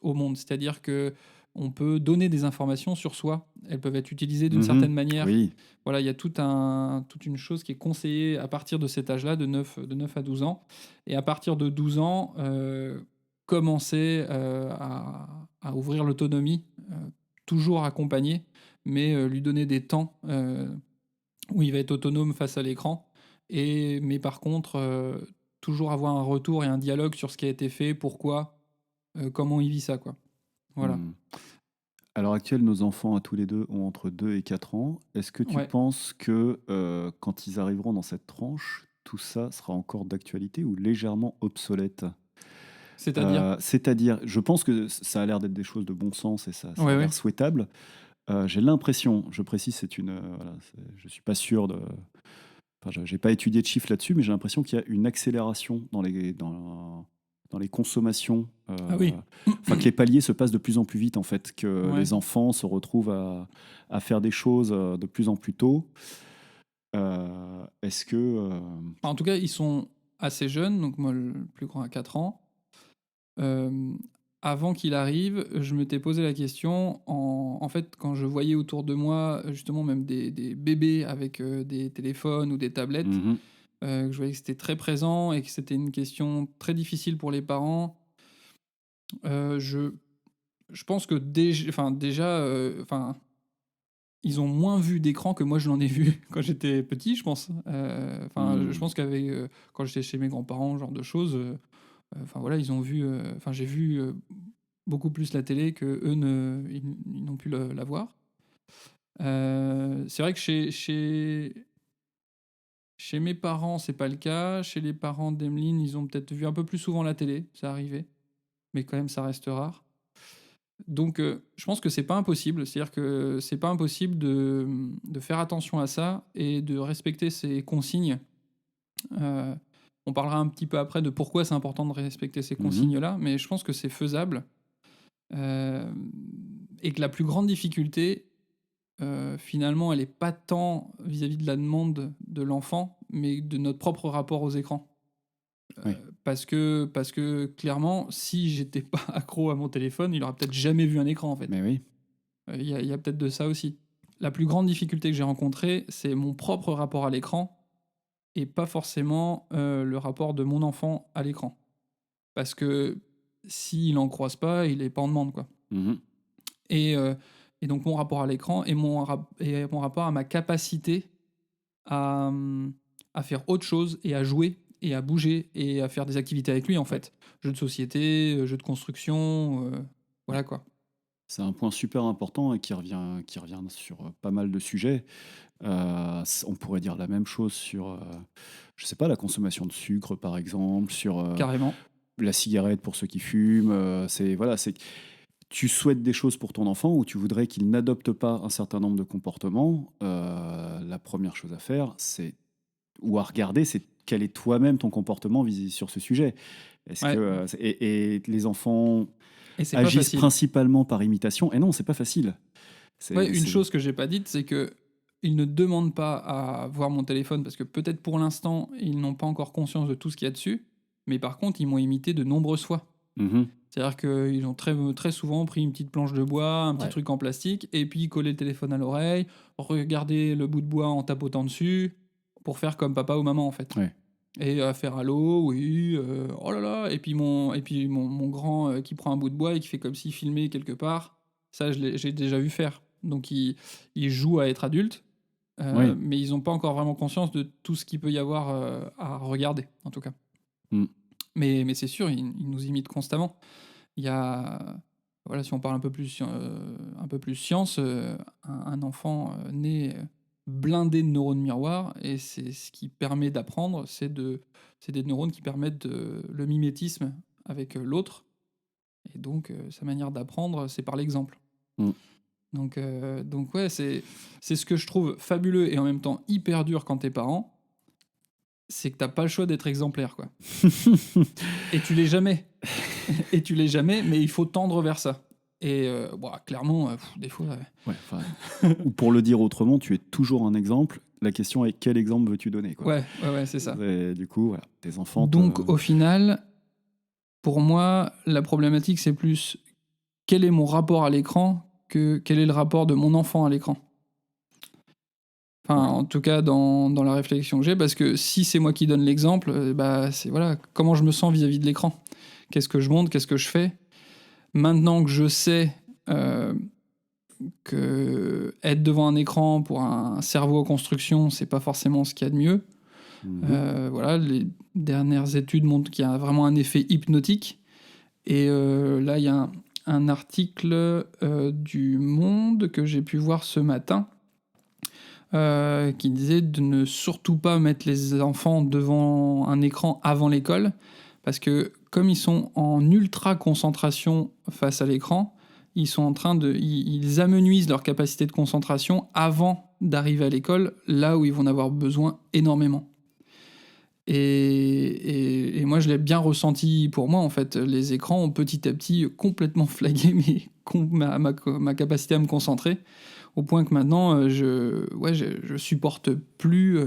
au monde, c'est-à-dire que on peut donner des informations sur soi. Elles peuvent être utilisées d'une Mhm. certaine manière. Oui. Voilà, il y a toute une chose qui est conseillée à partir de cet âge-là, de 9 à 12 ans. Et à partir de 12 ans, commencer à ouvrir l'autonomie, toujours accompagné, mais lui donner des temps où il va être autonome face à l'écran. Mais par contre, toujours avoir un retour et un dialogue sur ce qui a été fait, pourquoi, comment il vit ça, quoi. Voilà. Hmm. À l'heure actuelle, nos enfants, à tous les deux, ont entre 2 et 4 ans. Est-ce que tu Ouais. penses que quand ils arriveront dans cette tranche, tout ça sera encore d'actualité ou légèrement obsolète? C'est-à-dire. C'est-à-dire, je pense que ça a l'air d'être des choses de bon sens et ça Ouais, a ouais. l'air souhaitable. J'ai l'impression, je précise, voilà, je suis pas sûr de. Enfin, j'ai pas étudié de chiffres là-dessus, mais j'ai l'impression qu'il y a une accélération dans les consommations. Ah oui. Enfin, que les paliers se passent de plus en plus vite, en fait, que Ouais. les enfants se retrouvent à faire des choses de plus en plus tôt. Est-ce que. En tout cas, ils sont assez jeunes, donc moi, le plus grand a 4 ans. Euh, Avant qu'il arrive, je m'étais posé la question, en fait, quand je voyais autour de moi, justement, même des bébés avec des téléphones ou des tablettes, Mhm. que je voyais que c'était très présent et que c'était une question très difficile pour les parents. Euh, je, je pense que déjà, ils ont moins vu d'écran que moi je l'en ai vu quand j'étais petit, je pense. Je Mhm. pense qu'avec quand j'étais chez mes grands-parents, ce genre de choses. Enfin voilà, ils ont vu. Enfin, j'ai vu beaucoup plus la télé que eux ils n'ont pu la voir. C'est vrai que chez mes parents, c'est pas le cas. Chez les parents d'Emeline, ils ont peut-être vu un peu plus souvent la télé, ça arrivait, mais quand même, ça reste rare. Donc, je pense que c'est pas impossible. C'est-à-dire que c'est pas impossible de faire attention à ça et de respecter ces consignes. Euh, on parlera un petit peu après de pourquoi c'est important de respecter ces Mhm. consignes-là, mais je pense que c'est faisable. Euh, et que la plus grande difficulté, finalement, elle n'est pas tant vis-à-vis de la demande de l'enfant, mais de notre propre rapport aux écrans. Oui. Parce que clairement, si j'étais pas accro à mon téléphone, il aurait peut-être jamais vu un écran en fait. Mais oui. Il y a peut-être de ça aussi. La plus grande difficulté que j'ai rencontrée, c'est mon propre rapport à l'écran et pas forcément le rapport de mon enfant à l'écran. Parce que s'il en croise pas, il est pas en demande quoi. Mhm. Et, euh, et donc mon rapport à l'écran et et mon rapport à ma capacité à, à faire autre chose et à jouer et à bouger et à faire des activités avec lui en Ouais. fait. Jeux de société, jeux de construction, Ouais. voilà quoi. C'est un point super important et qui revient sur pas mal de sujets. On pourrait dire la même chose sur, je sais pas, la consommation de sucre, par exemple, sur Carrément. la cigarette pour ceux qui fument. Voilà, tu souhaites des choses pour ton enfant ou tu voudrais qu'il n'adopte pas un certain nombre de comportements. La première chose à faire, ou à regarder, c'est quel est toi-même ton comportement sur ce sujet. Est-ce que Ouais. et les enfants Et c'est pas agissent facile. principalement par imitation. Et non, c'est pas facile. Ouais, une C'est. chose que j'ai pas dite, c'est que ils ne demandent pas à voir mon téléphone parce que peut-être pour l'instant, ils n'ont pas encore conscience de tout ce qu'il y a dessus. Mais par contre, ils m'ont imité de nombreuses fois. Mhm. C'est-à-dire qu'ils ont très souvent pris une petite planche de bois, un petit Ouais. truc en plastique, et puis collé le téléphone à l'oreille, regarder le bout de bois en tapotant dessus, pour faire comme papa ou maman en fait. Ouais. Et à faire allô, oui, oh là là, et puis mon grand qui prend un bout de bois et qui fait comme s'il filmait quelque part, ça j'ai déjà vu faire. Donc ils jouent à être adultes, Oui. mais ils n'ont pas encore vraiment conscience de tout ce qu'il peut y avoir à regarder, en tout cas. Mm. Mais c'est sûr, ils nous imitent constamment. Il y a, voilà, si on parle un peu plus science, un enfant né blindé de neurones miroirs, et c'est ce qui permet d'apprendre, c'est des neurones qui permettent le mimétisme avec l'autre, et donc sa manière d'apprendre, c'est par l'exemple. Mm. Donc ouais, c'est ce que je trouve fabuleux et en même temps hyper dur quand t'es parent, c'est que t'as pas le choix d'être exemplaire, quoi. Et tu l'es jamais. Et tu l'es jamais, mais il faut tendre vers ça. Et clairement, des fois... Ouais, ou pour le dire autrement, tu es toujours un exemple. La question est quel exemple veux-tu donner, quoi. Ouais, c'est ça. Et du coup, voilà, tes enfants... Donc, au final, pour moi, la problématique, c'est plus quel est mon rapport à l'écran que quel est le rapport de mon enfant à l'écran. Enfin, en tout cas, dans la réflexion que j'ai, parce que si c'est moi qui donne l'exemple, c'est voilà, comment je me sens vis-à-vis de l'écran. Qu'est-ce que je montre, qu'est-ce que je fais. Maintenant que je sais que être devant un écran pour un cerveau en construction, c'est pas forcément ce qu'il y a de mieux. Voilà, les dernières études montrent qu'il y a vraiment un effet hypnotique. Et là, il y a un article du Monde que j'ai pu voir ce matin qui disait de ne surtout pas mettre les enfants devant un écran avant l'école, parce que comme ils sont en ultra concentration face à l'écran, ils amenuisent leur capacité de concentration avant d'arriver à l'école, là où ils vont en avoir besoin énormément. Et moi, je l'ai bien ressenti pour moi, en fait. Les écrans ont petit à petit complètement flagué ma capacité à me concentrer, au point que maintenant, je supporte plus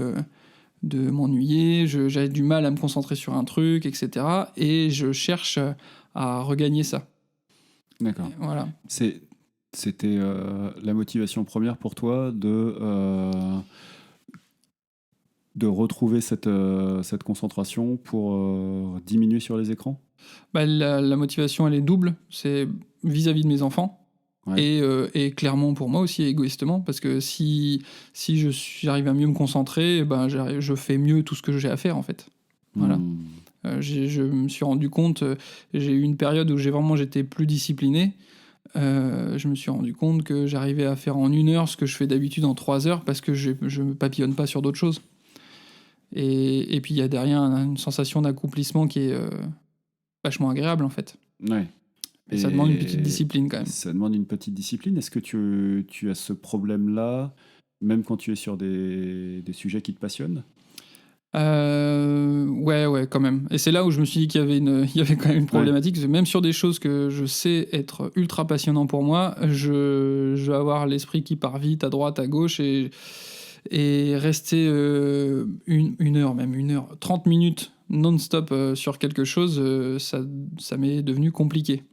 de m'ennuyer, j'avais du mal à me concentrer sur un truc, etc. Et je cherche à regagner ça. D'accord. Et voilà. C'était la motivation première pour toi de retrouver cette concentration pour diminuer sur les écrans ? La motivation, elle est double. C'est vis-à-vis de mes enfants. Ouais. Et clairement pour moi aussi, égoïstement, parce que si j'arrive à mieux me concentrer, je fais mieux tout ce que j'ai à faire, en fait. Voilà. Je me suis rendu compte, j'ai eu une période où j'étais plus discipliné. Je me suis rendu compte que j'arrivais à faire en 1 heure ce que je fais d'habitude en 3 heures, parce que je me papillonne pas sur d'autres choses. Et puis il y a derrière une sensation d'accomplissement qui est vachement agréable, en fait. Ouais. Et ça demande une petite discipline, quand même. Ça demande une petite discipline. Est-ce que tu as ce problème-là, même quand tu es sur des sujets qui te passionnent ? Ouais, quand même. Et c'est là où je me suis dit qu'il y avait quand même une problématique. Ouais. Même sur des choses que je sais être ultra passionnant pour moi, je vais avoir l'esprit qui part vite à droite, à gauche, et rester 1 heure, même 1 heure, 30 minutes non-stop sur quelque chose, ça m'est devenu compliqué.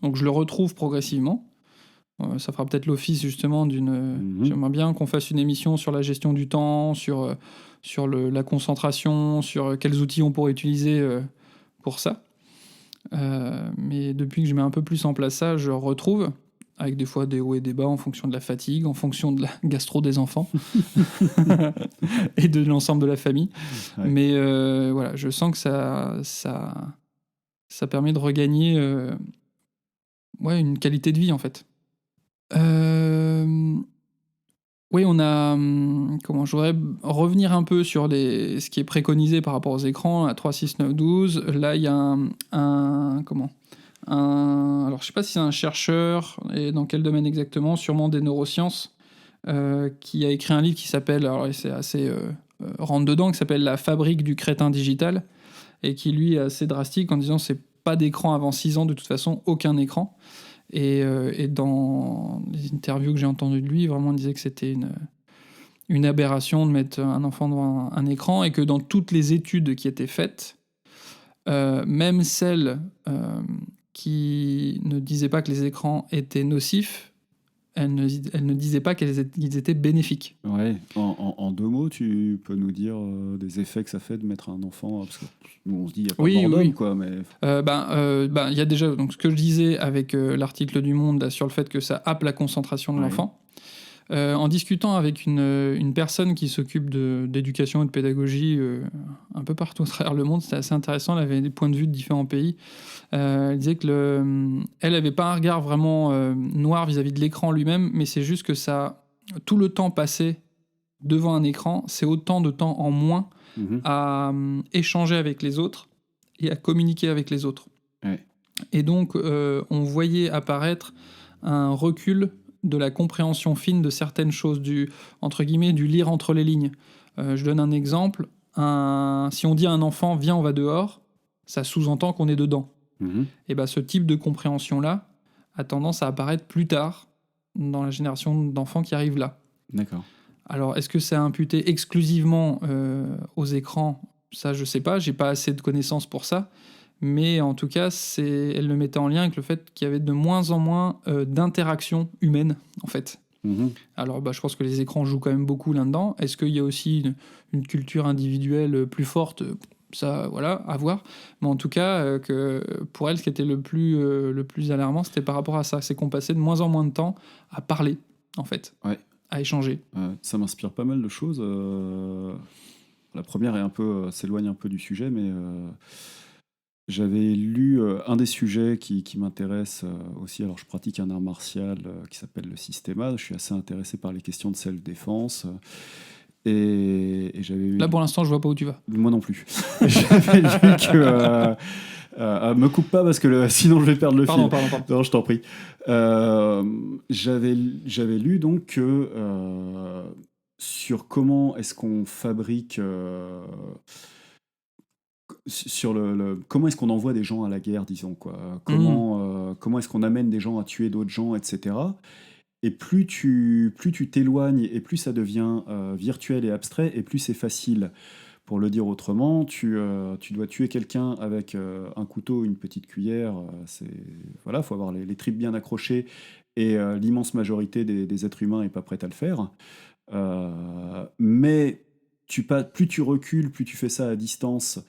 Donc je le retrouve progressivement. Ça fera peut-être l'office justement d'une... J'aimerais bien qu'on fasse une émission sur la gestion du temps, sur la concentration, sur quels outils on pourrait utiliser pour ça. Mais depuis que je mets un peu plus en place ça, je retrouve, avec des fois des hauts et des bas en fonction de la fatigue, en fonction de la gastro des enfants et de l'ensemble de la famille. Ouais. Mais voilà, je sens que ça permet de regagner une qualité de vie, en fait. Oui, on a... je voudrais revenir un peu sur ce qui est préconisé par rapport aux écrans, à 3, 6, 9, 12. Là, il y a alors, je sais pas si c'est un chercheur, et dans quel domaine exactement, sûrement des neurosciences, qui a écrit un livre qui s'appelle, alors c'est assez rentre-dedans, qui s'appelle « La fabrique du crétin digital », et qui, lui, est assez drastique en disant « c'est pas d'écran avant 6 ans, de toute façon, aucun écran ». Et dans les interviews que j'ai entendues de lui, vraiment, il disait que c'était une aberration de mettre un enfant devant un écran, et que dans toutes les études qui étaient faites, même celles qui ne disaient pas que les écrans étaient nocifs, elles ne disaient pas qu'ils étaient bénéfiques. Ouais. En 2 mots, tu peux nous dire des effets que ça fait de mettre un enfant, parce que on se dit il n'y a pas de Bourdon, quoi, mais... Il y a déjà donc, ce que je disais avec l'article du Monde là, sur le fait que ça happe la concentration de l'enfant. En discutant avec une personne qui s'occupe d'éducation et de pédagogie un peu partout à travers le monde, c'était assez intéressant, elle avait des points de vue de différents pays. Elle disait que elle n'avait pas un regard vraiment noir vis-à-vis de l'écran lui-même, mais c'est juste que tout le temps passé devant un écran, c'est autant de temps en moins à échanger avec les autres et à communiquer avec les autres. Ouais. Et donc, on voyait apparaître un recul de la compréhension fine de certaines choses, entre guillemets, du lire entre les lignes. Je donne un exemple. Si on dit à un enfant « viens, on va dehors », ça sous-entend qu'on est dedans. Et ben, ce type de compréhension-là a tendance à apparaître plus tard dans la génération d'enfants qui arrivent là. D'accord. Alors, est-ce que c'est imputé exclusivement aux écrans ? Ça, je sais pas, j'ai pas assez de connaissances pour ça. Mais en tout cas, elle le mettait en lien avec le fait qu'il y avait de moins en moins d'interactions humaines, en fait. Alors, je pense que les écrans jouent quand même beaucoup là-dedans. Est-ce qu'il y a aussi une culture individuelle plus forte ? Ça, voilà, à voir. Mais en tout cas, que pour elle, ce qui était le plus alarmant, c'était par rapport à ça. C'est qu'on passait de moins en moins de temps à parler, en fait, à échanger. Ça m'inspire pas mal de choses. La première s'éloigne un peu du sujet, mais j'avais lu un des sujets qui m'intéresse aussi. Alors, je pratique un art martial qui s'appelle le systéma. Je suis assez intéressé par les questions de self-défense. Et j'avais eu... Là, pour l'instant, je vois pas où tu vas. Moi non plus. J'avais lu que... me coupe pas parce que sinon je vais perdre le fil. Pardon. Non, je t'en prie. J'avais lu donc que sur comment est-ce qu'on fabrique... sur comment est-ce qu'on envoie des gens à la guerre, disons, quoi. Comment est-ce qu'on amène des gens à tuer d'autres gens, etc. Et plus tu t'éloignes et plus ça devient virtuel et abstrait, et plus c'est facile. Pour le dire autrement, tu dois tuer quelqu'un avec un couteau, une petite cuillère. Voilà, faut avoir les tripes bien accrochées, et l'immense majorité des êtres humains n'est pas prête à le faire. Mais plus tu recules, plus tu fais ça à distance.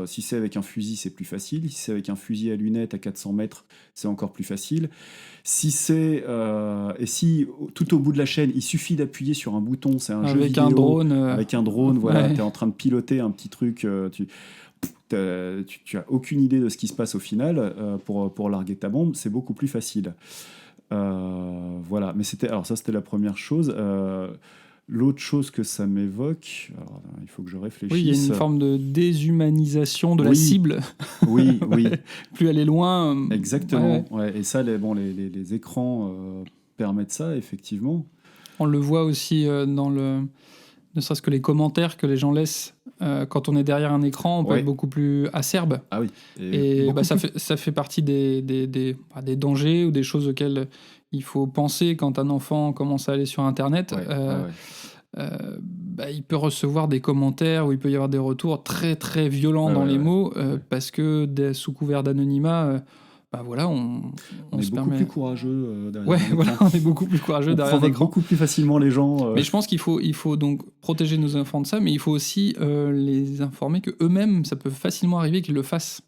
Si c'est avec un fusil, c'est plus facile. Si c'est avec un fusil à lunettes à 400 mètres, c'est encore plus facile. Si tout au bout de la chaîne, il suffit d'appuyer sur un bouton, c'est un jeu vidéo. Avec un drone, voilà, t'es en train de piloter un petit truc, tu as aucune idée de ce qui se passe au final. Pour larguer ta bombe, c'est beaucoup plus facile. Voilà, mais c'était la première chose. L'autre chose que ça m'évoque, alors, il faut que je réfléchisse. Oui, il y a une forme de déshumanisation de la cible. Oui. Plus elle est loin. Exactement. Ouais. Et ça, les écrans permettent ça, effectivement. On le voit aussi ne serait-ce que les commentaires que les gens laissent quand on est derrière un écran, on peut être beaucoup plus acerbe. Ah oui. Et ça fait partie des dangers ou des choses auxquelles il faut penser quand un enfant commence à aller sur Internet. Il peut recevoir des commentaires où il peut y avoir des retours très très violents dans les mots parce que sous couvert d'anonymat, on est beaucoup plus courageux derrière on est beaucoup plus courageux derrière l'écran. Beaucoup plus facilement les gens. Mais je pense qu'il faut donc protéger nos enfants de ça, mais il faut aussi les informer qu'eux-mêmes, ça peut facilement arriver qu'ils le fassent.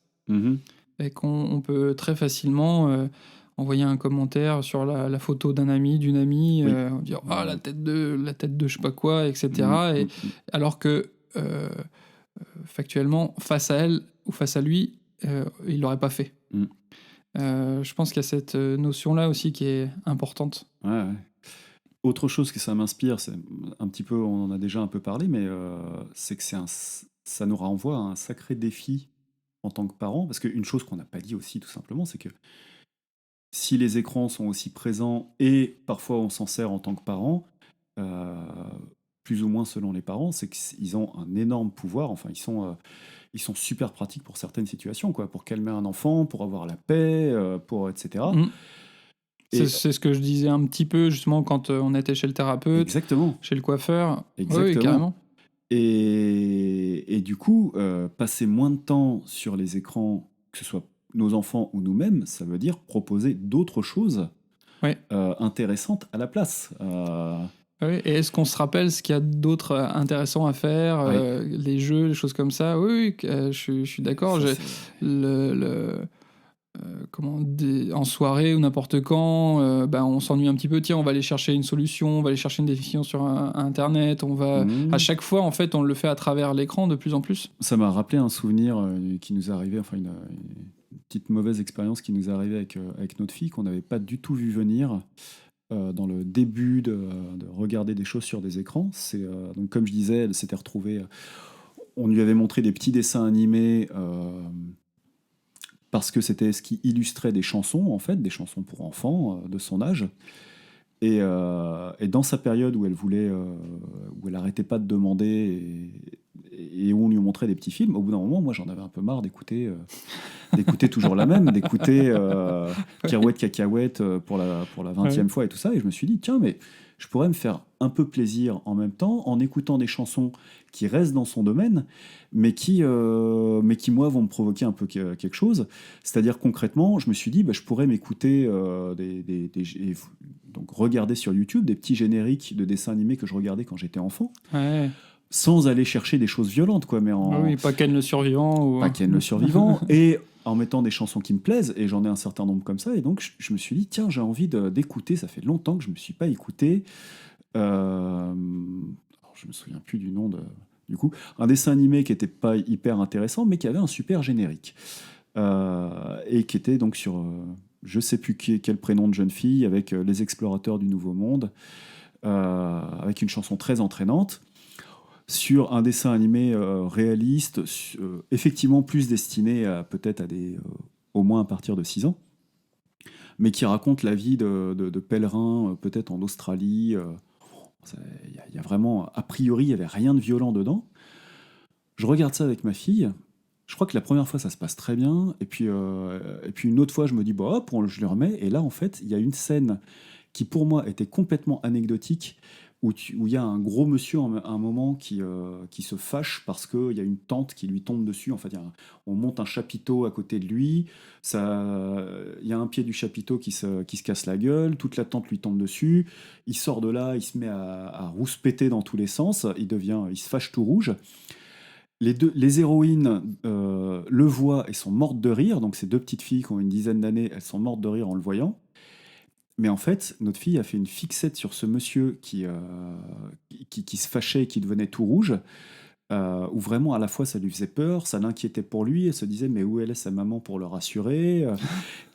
Et qu'on peut très facilement envoyer un commentaire sur la photo d'un ami, d'une amie, dire la tête de je sais pas quoi, etc. Alors que factuellement, face à elle ou face à lui, il l'aurait pas fait. Je pense qu'il y a cette notion-là aussi qui est importante. Ouais. Autre chose que ça m'inspire, c'est un petit peu, on en a déjà un peu parlé, mais c'est que ça nous renvoie à un sacré défi en tant que parents, parce qu'une chose qu'on n'a pas dit aussi, tout simplement, c'est que si les écrans sont aussi présents et parfois on s'en sert en tant que parent, plus ou moins selon les parents, c'est qu'ils ont un énorme pouvoir. Enfin, ils sont super pratiques pour certaines situations, quoi, pour calmer un enfant, pour avoir la paix, etc. C'est ce que je disais un petit peu justement quand on était chez le thérapeute, exactement, chez le coiffeur. Exactement. Oui, carrément. Et du coup, passer moins de temps sur les écrans, que ce soit nos enfants ou nous-mêmes, ça veut dire proposer d'autres choses intéressantes à la place. Oui, et est-ce qu'on se rappelle ce qu'il y a d'autre intéressant à faire, les jeux, les choses comme ça? Oui, je suis d'accord. en soirée ou n'importe quand, on s'ennuie un petit peu, tiens, on va aller chercher une solution, on va aller chercher une définition sur Internet, à chaque fois, en fait, on le fait à travers l'écran de plus en plus. Ça m'a rappelé un souvenir qui nous est arrivé, enfin une petite mauvaise expérience qui nous est arrivée avec notre fille, qu'on n'avait pas du tout vu venir dans le début de regarder des choses sur des écrans. Donc, comme je disais, elle s'était retrouvée... on lui avait montré des petits dessins animés... parce que c'était ce qui illustrait des chansons, en fait, des chansons pour enfants de son âge. Et dans sa période où elle voulait, où elle arrêtait pas de demander et où on lui montrait des petits films, au bout d'un moment, moi, j'en avais un peu marre d'écouter toujours la même, d'écouter Pirouette Cacahuète pour la 20e fois et tout ça. Et je me suis dit, tiens, mais je pourrais me faire un peu plaisir en même temps en écoutant des chansons qui restent dans son domaine, mais qui moi, vont me provoquer un peu quelque chose. C'est-à-dire, concrètement, je me suis dit, je pourrais m'écouter donc regarder sur YouTube des petits génériques de dessins animés que je regardais quand j'étais enfant, sans aller chercher des choses violentes, quoi. Mais oui, pas Ken le survivant. Pas Ken le survivant, et en mettant des chansons qui me plaisent, et j'en ai un certain nombre comme ça, et donc je me suis dit, tiens, j'ai envie d'écouter, ça fait longtemps que je ne me suis pas écouté. Alors, je me souviens plus du nom du coup, un dessin animé qui n'était pas hyper intéressant, mais qui avait un super générique, et qui était donc sur... je sais plus quel prénom de jeune fille, avec les explorateurs du Nouveau Monde, avec une chanson très entraînante, sur un dessin animé réaliste, effectivement plus destiné peut-être à des... au moins à partir de 6 ans, mais qui raconte la vie de pèlerins, peut-être en Australie. Il y a vraiment... A priori, il n'y avait rien de violent dedans. Je regarde ça avec ma fille. Je crois que la première fois, ça se passe très bien. Et puis une autre fois, je me dis, hop, je le remets. Et là, en fait, il y a une scène qui, pour moi, était complètement anecdotique, où il y a un gros monsieur, à un moment, qui se fâche parce qu'il y a une tente qui lui tombe dessus. En fait, on monte un chapiteau à côté de lui. Il y a un pied du chapiteau qui se casse la gueule. Toute la tente lui tombe dessus. Il sort de là, il se met à rouspéter dans tous les sens. Il se fâche tout rouge. Les héroïnes le voient et sont mortes de rire. Donc, ces deux petites filles qui ont une dizaine d'années, elles sont mortes de rire en le voyant. Mais en fait, notre fille a fait une fixette sur ce monsieur qui se fâchait et qui devenait tout rouge, où vraiment, à la fois, ça lui faisait peur, ça l'inquiétait pour lui. Elle se disait, mais où elle est sa maman pour le rassurer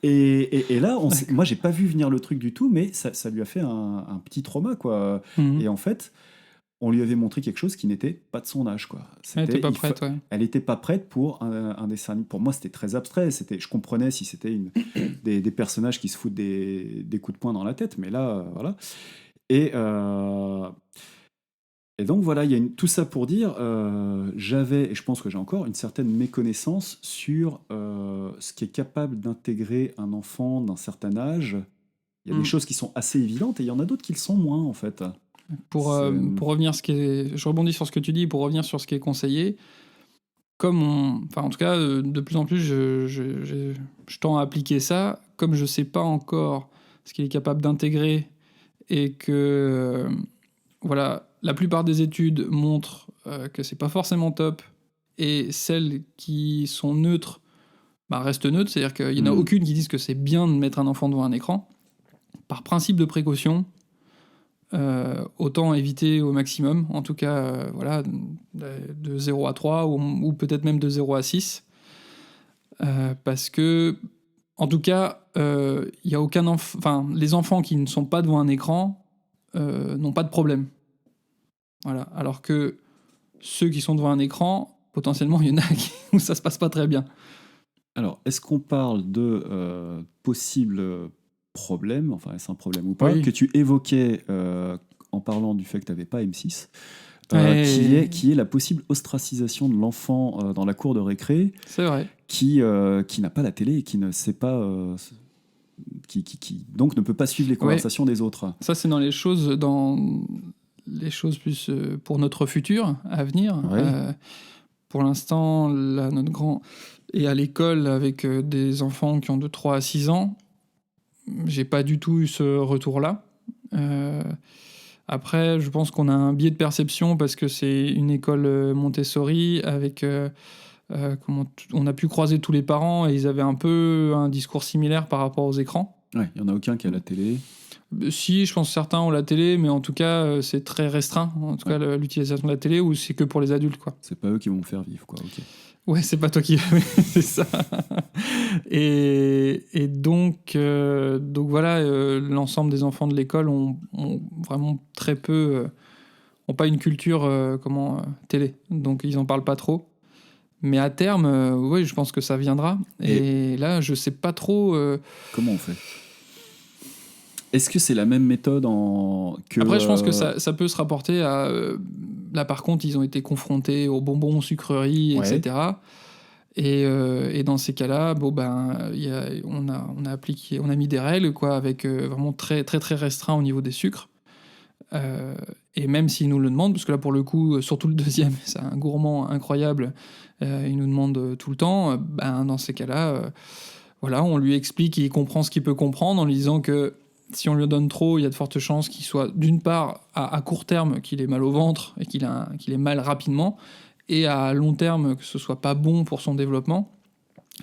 et là, moi, j'ai pas vu venir le truc du tout, mais ça lui a fait un petit trauma, quoi. Et en fait... on lui avait montré quelque chose qui n'était pas de son âge, quoi. Elle n'était pas prête, ouais. Elle n'était pas prête pour un dessin animé. Pour moi, c'était très abstrait. Je comprenais si c'était des personnages qui se foutent des coups de poing dans la tête, mais là, voilà. Et donc, voilà, il y a tout ça pour dire, j'avais, et je pense que j'ai encore, une certaine méconnaissance sur ce qui est capable d'intégrer un enfant d'un certain âge. Il y a des choses qui sont assez évidentes, et il y en a d'autres qui le sont moins, en fait. Pour revenir je rebondis sur ce que tu dis, pour revenir sur ce qui est conseillé, en tout cas, de plus en plus, je tends à appliquer ça, comme je sais pas encore ce qu'il est capable d'intégrer, et que voilà, la plupart des études montrent que c'est pas forcément top, et celles qui sont neutres restent neutres, c'est-à-dire qu'il y en a aucune qui disent que c'est bien de mettre un enfant devant un écran. Par principe de précaution, autant éviter au maximum, en tout cas, voilà, de 0 à 3 ou peut-être même de 0 à 6. Parce que, en tout cas, y a aucun les enfants qui ne sont pas devant un écran n'ont pas de problème. Voilà. Alors que ceux qui sont devant un écran, potentiellement, il y en a où ça se passe pas très bien. Alors, est-ce qu'on parle de possibles problème, enfin est-ce un problème ou pas, que tu évoquais en parlant du fait que tu n'avais pas M6, qui est la possible ostracisation de l'enfant dans la cour de récré, c'est vrai, qui n'a pas la télé et qui ne sait pas, qui donc ne peut pas suivre les conversations des autres. Ça, c'est dans les choses plus pour notre futur à venir. Pour l'instant, là, notre grand est à l'école avec des enfants qui ont de 3 à 6 ans. J'ai pas du tout eu ce retour-là. Après, je pense qu'on a un biais de perception parce que c'est une école Montessori avec on a pu croiser tous les parents et ils avaient un peu un discours similaire par rapport aux écrans. Ouais, il n'y en a aucun qui a la télé. Si, je pense que certains ont la télé, mais en tout cas, c'est très restreint. En tout cas, l'utilisation de la télé, ou c'est que pour les adultes, quoi. C'est pas eux qui vont me faire vivre, quoi. Ok. Ouais, c'est pas toi qui c'est ça. Et donc voilà, l'ensemble des enfants de l'école ont vraiment très peu, ont pas une culture télé, donc ils en parlent pas trop. Mais à terme, oui, je pense que ça viendra. Et là, je sais pas trop. Comment on fait ? Est-ce que c'est la même méthode que... Après, je pense que ça peut se rapporter à... là, par contre, ils ont été confrontés aux bonbons, aux sucreries, Ouais. etc. Et dans ces cas-là, on a mis des règles, quoi, avec vraiment très, très, très restreint au niveau des sucres. Et même s'ils nous le demandent, parce que là, pour le coup, surtout le deuxième, c'est un gourmand incroyable, il nous demande tout le temps, dans ces cas-là, voilà, on lui explique, il comprend ce qu'il peut comprendre en lui disant que si on lui en donne trop, il y a de fortes chances qu'il soit, d'une part, à court terme, qu'il ait mal au ventre et qu'il ait mal rapidement, et à long terme, que ce soit pas bon pour son développement.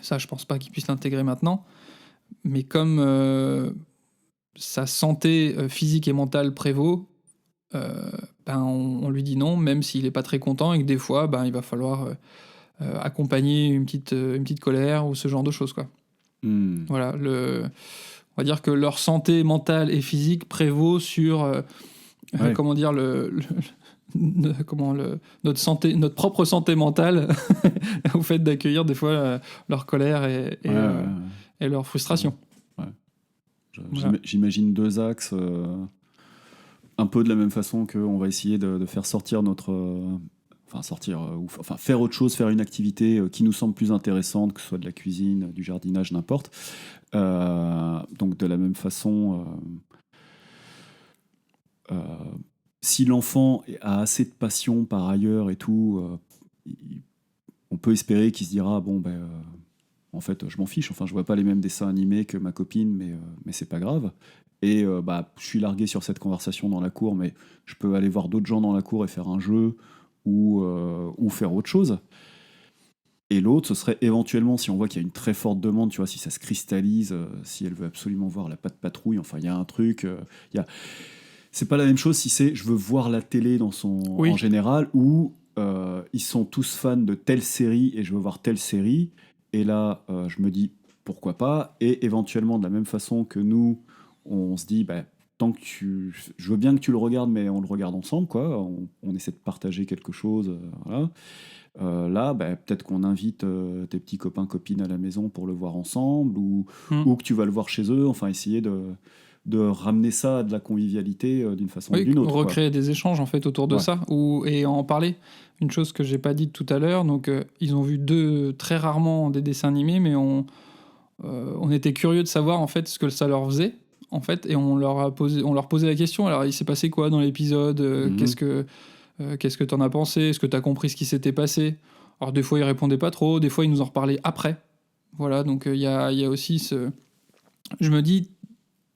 Ça, je pense pas qu'il puisse l'intégrer maintenant. Mais comme sa santé physique et mentale prévaut, on lui dit non, même s'il est pas très content, et que des fois, il va falloir accompagner une petite colère ou ce genre de choses, quoi. Voilà, on va dire que leur santé mentale et physique prévaut sur notre propre santé mentale au fait d'accueillir des fois leur colère et leur frustration. Ouais. Voilà. J'imagine deux axes, un peu de la même façon qu'on va essayer de faire sortir faire autre chose, faire une activité qui nous semble plus intéressante, que ce soit de la cuisine, du jardinage, n'importe. Donc de la même façon, si l'enfant a assez de passion par ailleurs et tout, on peut espérer qu'il se dira en fait je m'en fiche, enfin je vois pas les mêmes dessins animés que ma copine, mais c'est pas grave. Et je suis largué sur cette conversation dans la cour, mais je peux aller voir d'autres gens dans la cour et faire un jeu ou faire autre chose. Et l'autre, ce serait éventuellement, si on voit qu'il y a une très forte demande, tu vois, si ça se cristallise, si elle veut absolument voir la patte patrouille, enfin il y a un truc, c'est pas la même chose si c'est je veux voir la télé en général, ou ils sont tous fans de telle série et je veux voir telle série, et là je me dis pourquoi pas, et éventuellement de la même façon que nous, on se dit tant que je veux bien que tu le regardes, mais on le regarde ensemble, quoi, on essaie de partager quelque chose, voilà. Là, peut-être qu'on invite tes petits copains, copines à la maison pour le voir ensemble, ou que tu vas le voir chez eux, enfin essayer de ramener ça à de la convivialité d'une façon ou d'une autre. Recréer des échanges en fait autour de ça, et en parler. Une chose que j'ai pas dite tout à l'heure, donc ils ont vu très rarement des dessins animés, mais on était curieux de savoir en fait ce que ça leur faisait, en fait, et on leur posait la question. Alors il s'est passé quoi dans l'épisode, qu'est-ce que t'en as pensé, est-ce que t'as compris ce qui s'était passé? Alors des fois ils répondaient pas trop, des fois ils nous en reparlaient après. Voilà, donc il y a aussi je me dis,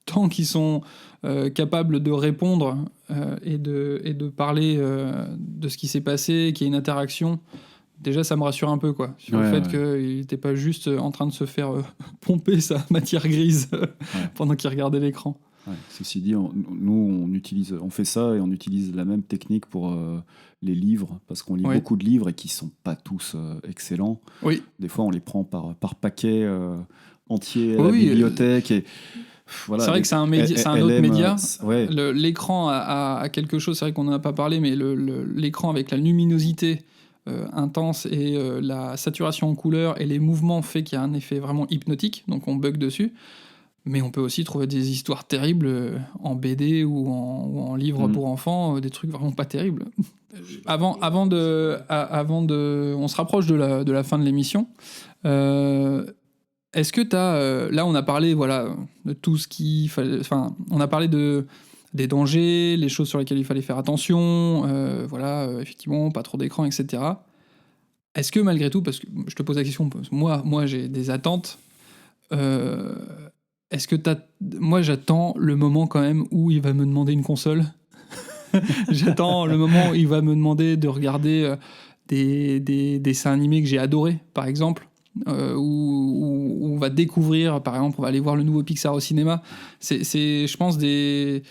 tant qu'ils sont capables de répondre et de parler de ce qui s'est passé, qu'il y ait une interaction, déjà ça me rassure un peu, quoi, sur le fait qu'il n'était pas juste en train de se faire pomper sa matière grise pendant qu'il regardait l'écran. Ouais. Ceci dit, nous on fait ça, et on utilise la même technique pour les livres, parce qu'on lit beaucoup de livres et qui sont pas tous excellents. Oui. Des fois on les prend par paquet entier à la bibliothèque, et voilà, c'est vrai que c'est un autre média. L'écran a quelque chose, c'est vrai qu'on n'en a pas parlé, mais l'écran avec la luminosité intense et la saturation en couleur et les mouvements fait qu'il y a un effet vraiment hypnotique, donc on bug dessus. Mais on peut aussi trouver des histoires terribles en BD ou en livre pour enfants, des trucs vraiment pas terribles. Avant de, on se rapproche de la fin de l'émission. Est-ce que t'as, là on a parlé de tout ce qu'il fallait, enfin on a parlé des dangers, les choses sur lesquelles il fallait faire attention, effectivement pas trop d'écran, etc. Est-ce que malgré tout, parce que je te pose la question, parce que moi j'ai des attentes. Est-ce que moi j'attends le moment quand même où il va me demander une console. J'attends le moment où il va me demander de regarder des dessins animés que j'ai adorés, par exemple, où on va découvrir, par exemple, on va aller voir le nouveau Pixar au cinéma. C'est je pense, des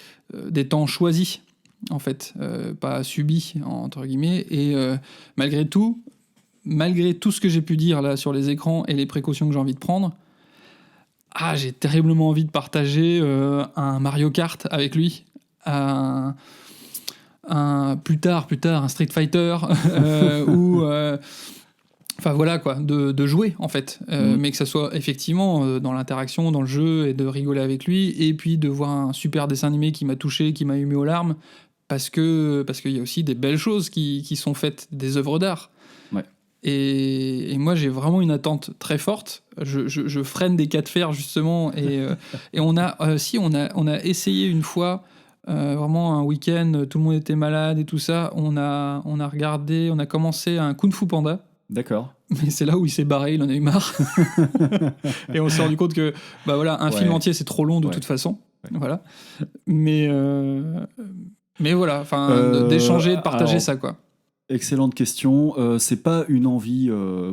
temps choisis, en fait, pas subis, entre guillemets. Et malgré tout ce que j'ai pu dire là sur les écrans et les précautions que j'ai envie de prendre, j'ai terriblement envie de partager un Mario Kart avec lui, plus tard, un Street Fighter, ou enfin voilà quoi, de jouer en fait, mais que ça soit effectivement dans l'interaction, dans le jeu, et de rigoler avec lui, et puis de voir un super dessin animé qui m'a touché, qui m'a ému aux larmes, parce qu'il y a aussi des belles choses qui sont faites, des œuvres d'art. Ouais. Et moi j'ai vraiment une attente très forte. Je freine des cas de fer justement, et on a essayé une fois, vraiment un week-end, tout le monde était malade et tout ça, on a commencé un Kung Fu Panda. D'accord. Mais c'est là où il s'est barré, il en a eu marre. Et on s'est rendu compte que un film entier c'est trop long de toute façon. Ouais. Voilà. Mais voilà, d'échanger, de partager ça quoi. Excellente question. C'est pas une envie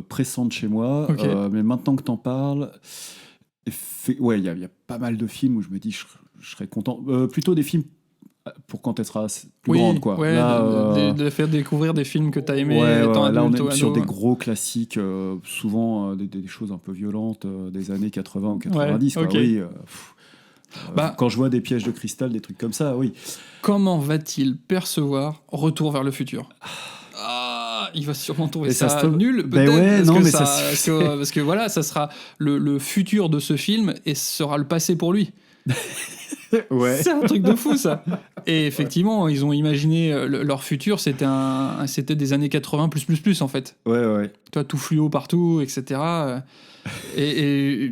pressante chez moi, Okay. Mais maintenant que t'en parles, il y a pas mal de films où je me dis je serais content. Plutôt des films pour quand elle sera plus grande, quoi. Ouais, là, de faire découvrir des films que t'as aimés étant là, on adulte ou est sur ado. des gros classiques, souvent des choses un peu violentes, des années 80 ou 90. Ouais, quoi. ok. Oui, Quand je vois des pièges de cristal, des trucs comme ça, oui. Comment va-t-il percevoir Retour vers le futur ? Il va sûrement trouver Et ça nul, peut-être. Parce que voilà, ça sera le futur de ce film et ce sera le passé pour lui. Ouais. C'est un truc de fou, ça. Et effectivement, ils ont imaginé leur futur, c'était des années 80 plus en fait. Ouais. Toi, tout fluo partout, etc. Et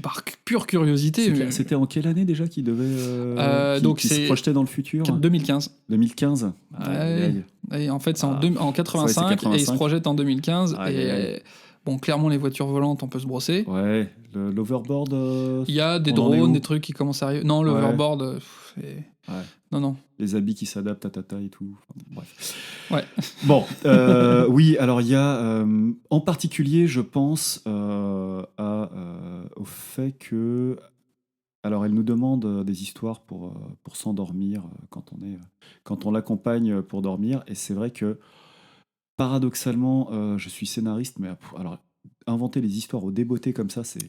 par pure curiosité. C'était en quelle année déjà qu'il devait qui se projetait dans le futur ? 2015. 2015. Et en fait, c'est en 85, et il se projette en 2015. Bon, clairement, les voitures volantes, on peut se brosser. Ouais, l'overboard. Il y a des drones, des trucs qui commencent à arriver. Non, l'overboard, non. Les habits qui s'adaptent à ta taille et tout. Enfin, bref. Ouais. Bon, oui, alors il y a en particulier, je pense au fait que. Alors, elle nous demande des histoires pour s'endormir quand on l'accompagne pour dormir. Et c'est vrai que, paradoxalement, je suis scénariste, mais alors, inventer les histoires au débeauté comme ça, c'est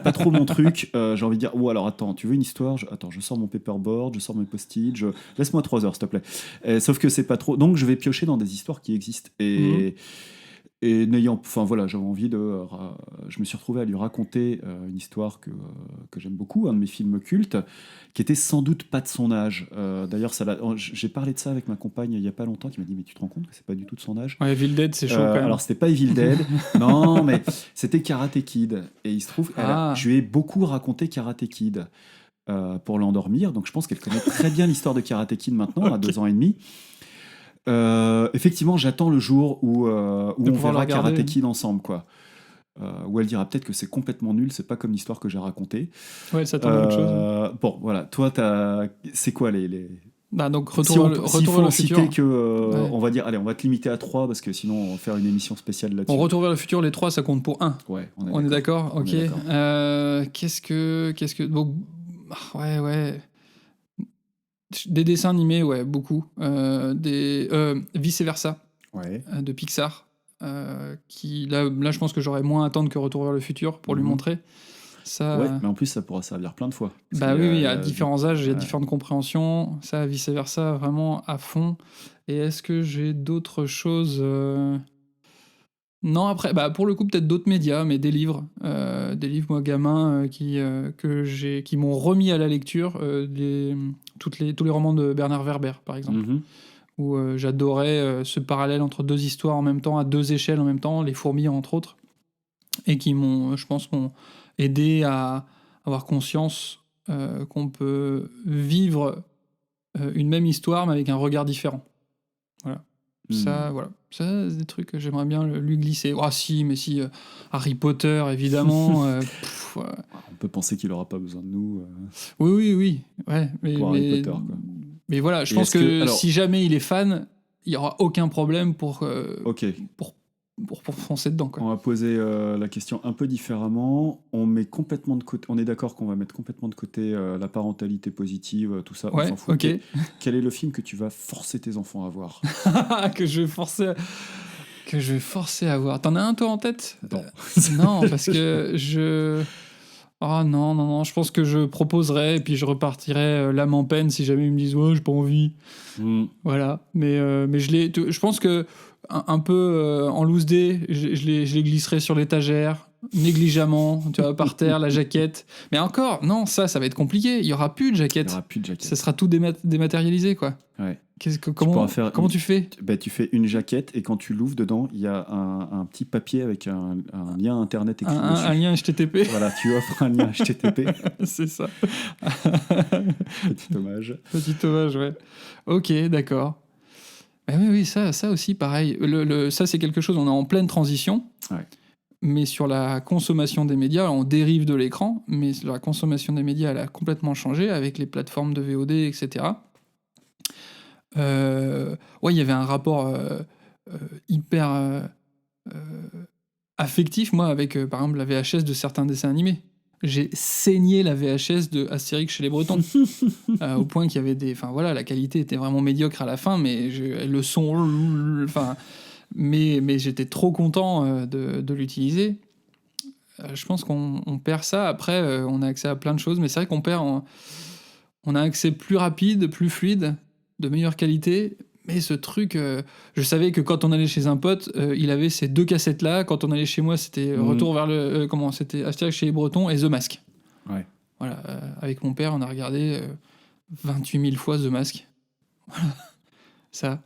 pas trop mon truc. J'ai envie de dire, alors attends, tu veux une histoire ? Je sors mon paperboard, je sors mes post-it, laisse-moi 3 heures, s'il te plaît. Sauf que c'est pas trop. Donc, je vais piocher dans des histoires qui existent. Et j'avais envie je me suis retrouvé à lui raconter une histoire que j'aime beaucoup, un de mes films cultes, qui était sans doute pas de son âge. D'ailleurs, j'ai parlé de ça avec ma compagne il y a pas longtemps, qui m'a dit, mais tu te rends compte que c'est pas du tout de son âge ? Ouais, Evil Dead, c'est chaud quand même. Alors, c'était pas Evil Dead, non, mais c'était Karate Kid. Et il se trouve, je lui ai beaucoup raconté Karate Kid pour l'endormir, donc je pense qu'elle connaît très bien l'histoire de Karate Kid maintenant, à 2 ans et demi. Effectivement, j'attends le jour où on verra Karate Kid ensemble, quoi. Où elle dira peut-être que c'est complètement nul, c'est pas comme l'histoire que j'ai racontée. Ouais, ça tombe autre chose. Bon, voilà. Toi, c'est quoi les... donc, Retour vers le futur. On va dire, allez, on va te limiter à 3 parce que sinon, on va faire une émission spéciale là-dessus. Bon, Retour vers le futur, les 3, ça compte pour 1. Ouais, on est d'accord. Ok. Qu'est-ce que... Bon, ouais. Des dessins animés, ouais, beaucoup. Vice versa, de Pixar. Qui là, je pense que j'aurais moins à attendre que Retour vers le futur pour lui montrer. Ça, ouais, mais en plus, ça pourra servir plein de fois. Oui, à différents âges, il y a différentes compréhensions. Ça, vice versa, vraiment à fond. Et est-ce que j'ai d'autres choses Non, après, pour le coup, peut-être d'autres médias, mais des livres, moi, gamin, qui m'ont remis à la lecture, tous les romans de Bernard Werber, par exemple, où j'adorais ce parallèle entre 2 histoires en même temps, à 2 échelles en même temps, Les Fourmis, entre autres, et qui m'ont aidé à avoir conscience qu'on peut vivre une même histoire, mais avec un regard différent. Voilà. Ça, c'est des trucs que j'aimerais bien lui glisser. Si, Harry Potter, évidemment. On peut penser qu'il n'aura pas besoin de nous. Oui. Ouais, pour Harry Potter, quoi. Mais voilà, je pense que si jamais il est fan, il n'y aura aucun problème pour foncer dedans, quoi. On va poser la question un peu différemment. On met complètement de côté. On est d'accord qu'on va mettre complètement de côté la parentalité positive, tout ça. Ouais, on s'en fout. ok. Quel est le film que tu vas forcer tes enfants à voir? que je vais forcer à voir. T'en as un toi en tête? Non. Non, parce que non, je pense que je proposerais et puis je repartirais l'âme en peine si jamais ils me disent ouais, j'ai pas envie. Voilà, mais je pense que un peu en loose day, je les glisserai sur l'étagère négligemment, tu vois, par terre, la jaquette. Mais encore, non, ça va être compliqué. Il y aura plus de jaquette. Ça sera tout dématérialisé, quoi. Ouais. Comment tu fais? Tu fais une jaquette et quand tu l'ouvres dedans, il y a un petit papier avec un lien internet écrit dessus. Un lien HTTP. Voilà, tu offres un lien HTTP. C'est ça. Petit hommage. Petit hommage, ouais. Ok, d'accord. Oui, ça aussi, pareil. Ça, c'est quelque chose, on est en pleine transition. Ouais. Mais sur la consommation des médias, on dérive de l'écran, mais la consommation des médias, elle a complètement changé avec les plateformes de VOD, etc. Il y avait un rapport hyper affectif, moi, avec, par exemple, la VHS de certains dessins animés. J'ai saigné la VHS de Astérix chez les Bretons, au point qu'il y avait des... Enfin, voilà, la qualité était vraiment médiocre à la fin, mais le son... Enfin... Mais j'étais trop content de l'utiliser. Je pense qu'on perd ça. Après, on a accès à plein de choses, mais c'est vrai qu'on on a accès plus rapide, plus fluide, de meilleure qualité. Mais ce truc, je savais que quand on allait chez un pote, il avait ces 2 cassettes-là. Quand on allait chez moi, c'était Retour vers le... c'était Astérix chez les Bretons et The Mask. Ouais. Voilà, avec mon père, on a regardé 28 000 fois The Mask. Voilà, ça...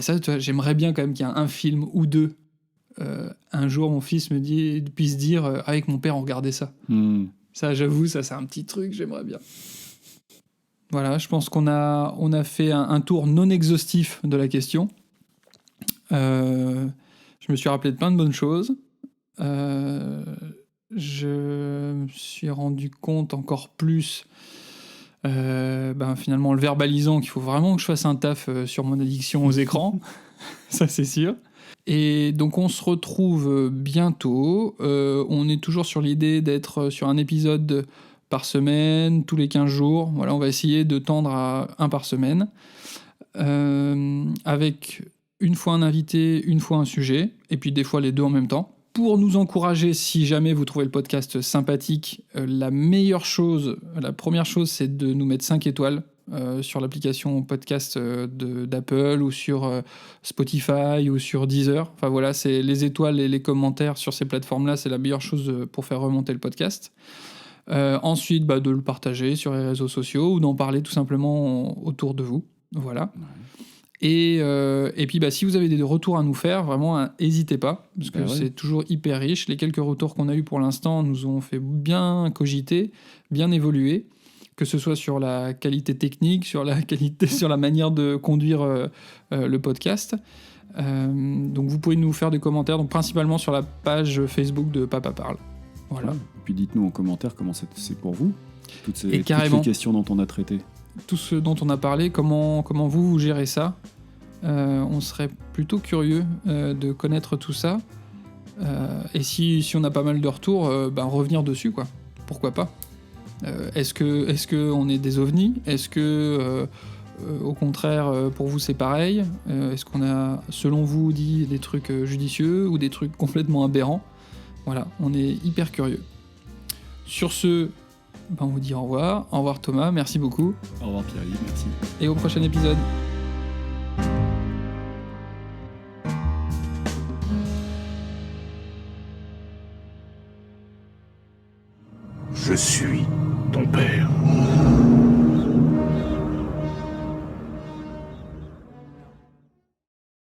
ça, tu vois, j'aimerais bien quand même qu'il y ait un film ou 2. Un jour, mon fils puisse dire avec mon père, on regardait ça. Ça, j'avoue, ça, c'est un petit truc, j'aimerais bien. Voilà, je pense qu'on a fait un tour non exhaustif de la question. Je me suis rappelé de plein de bonnes choses. Je me suis rendu compte encore plus... finalement, en le verbalisant, qu'il faut vraiment que je fasse un taf sur mon addiction aux écrans. Ça, c'est sûr. Et donc, on se retrouve bientôt. On est toujours sur l'idée d'être sur un épisode par semaine, tous les 15 jours. Voilà, on va essayer de tendre à 1 par semaine. Avec une fois un invité, une fois un sujet, et puis des fois les 2 en même temps. Pour nous encourager, si jamais vous trouvez le podcast sympathique, la première chose, c'est de nous mettre 5 étoiles sur l'application podcast d'Apple ou sur Spotify ou sur Deezer. Enfin voilà, c'est les étoiles et les commentaires sur ces plateformes-là, c'est la meilleure chose pour faire remonter le podcast. Ensuite, de le partager sur les réseaux sociaux ou d'en parler tout simplement autour de vous. Voilà. Ouais. Et puis, si vous avez des retours à nous faire, vraiment, n'hésitez pas, parce que c'est toujours hyper riche. Les quelques retours qu'on a eus pour l'instant nous ont fait bien cogiter, bien évoluer, que ce soit sur la qualité technique, sur la manière de conduire le podcast. Donc, vous pouvez nous faire des commentaires, donc principalement sur la page Facebook de Papa Parle. Voilà. Ouais. Et puis, dites-nous en commentaire comment c'est pour vous, toutes les questions dont on a traité. Tout ce dont on a parlé, comment vous gérez ça. On serait plutôt curieux de connaître tout ça. Et si on a pas mal de retours, revenir dessus, quoi. Pourquoi pas. Est-ce que on est des ovnis? Est-ce que, au contraire, pour vous, c'est pareil? Est-ce qu'on a, selon vous, dit des trucs judicieux ou des trucs complètement aberrants? Voilà, on est hyper curieux. Sur ce... on vous dit au revoir. Au revoir Thomas, merci beaucoup. Au revoir Pierre-Yves, merci. Et au prochain épisode. Je suis ton père.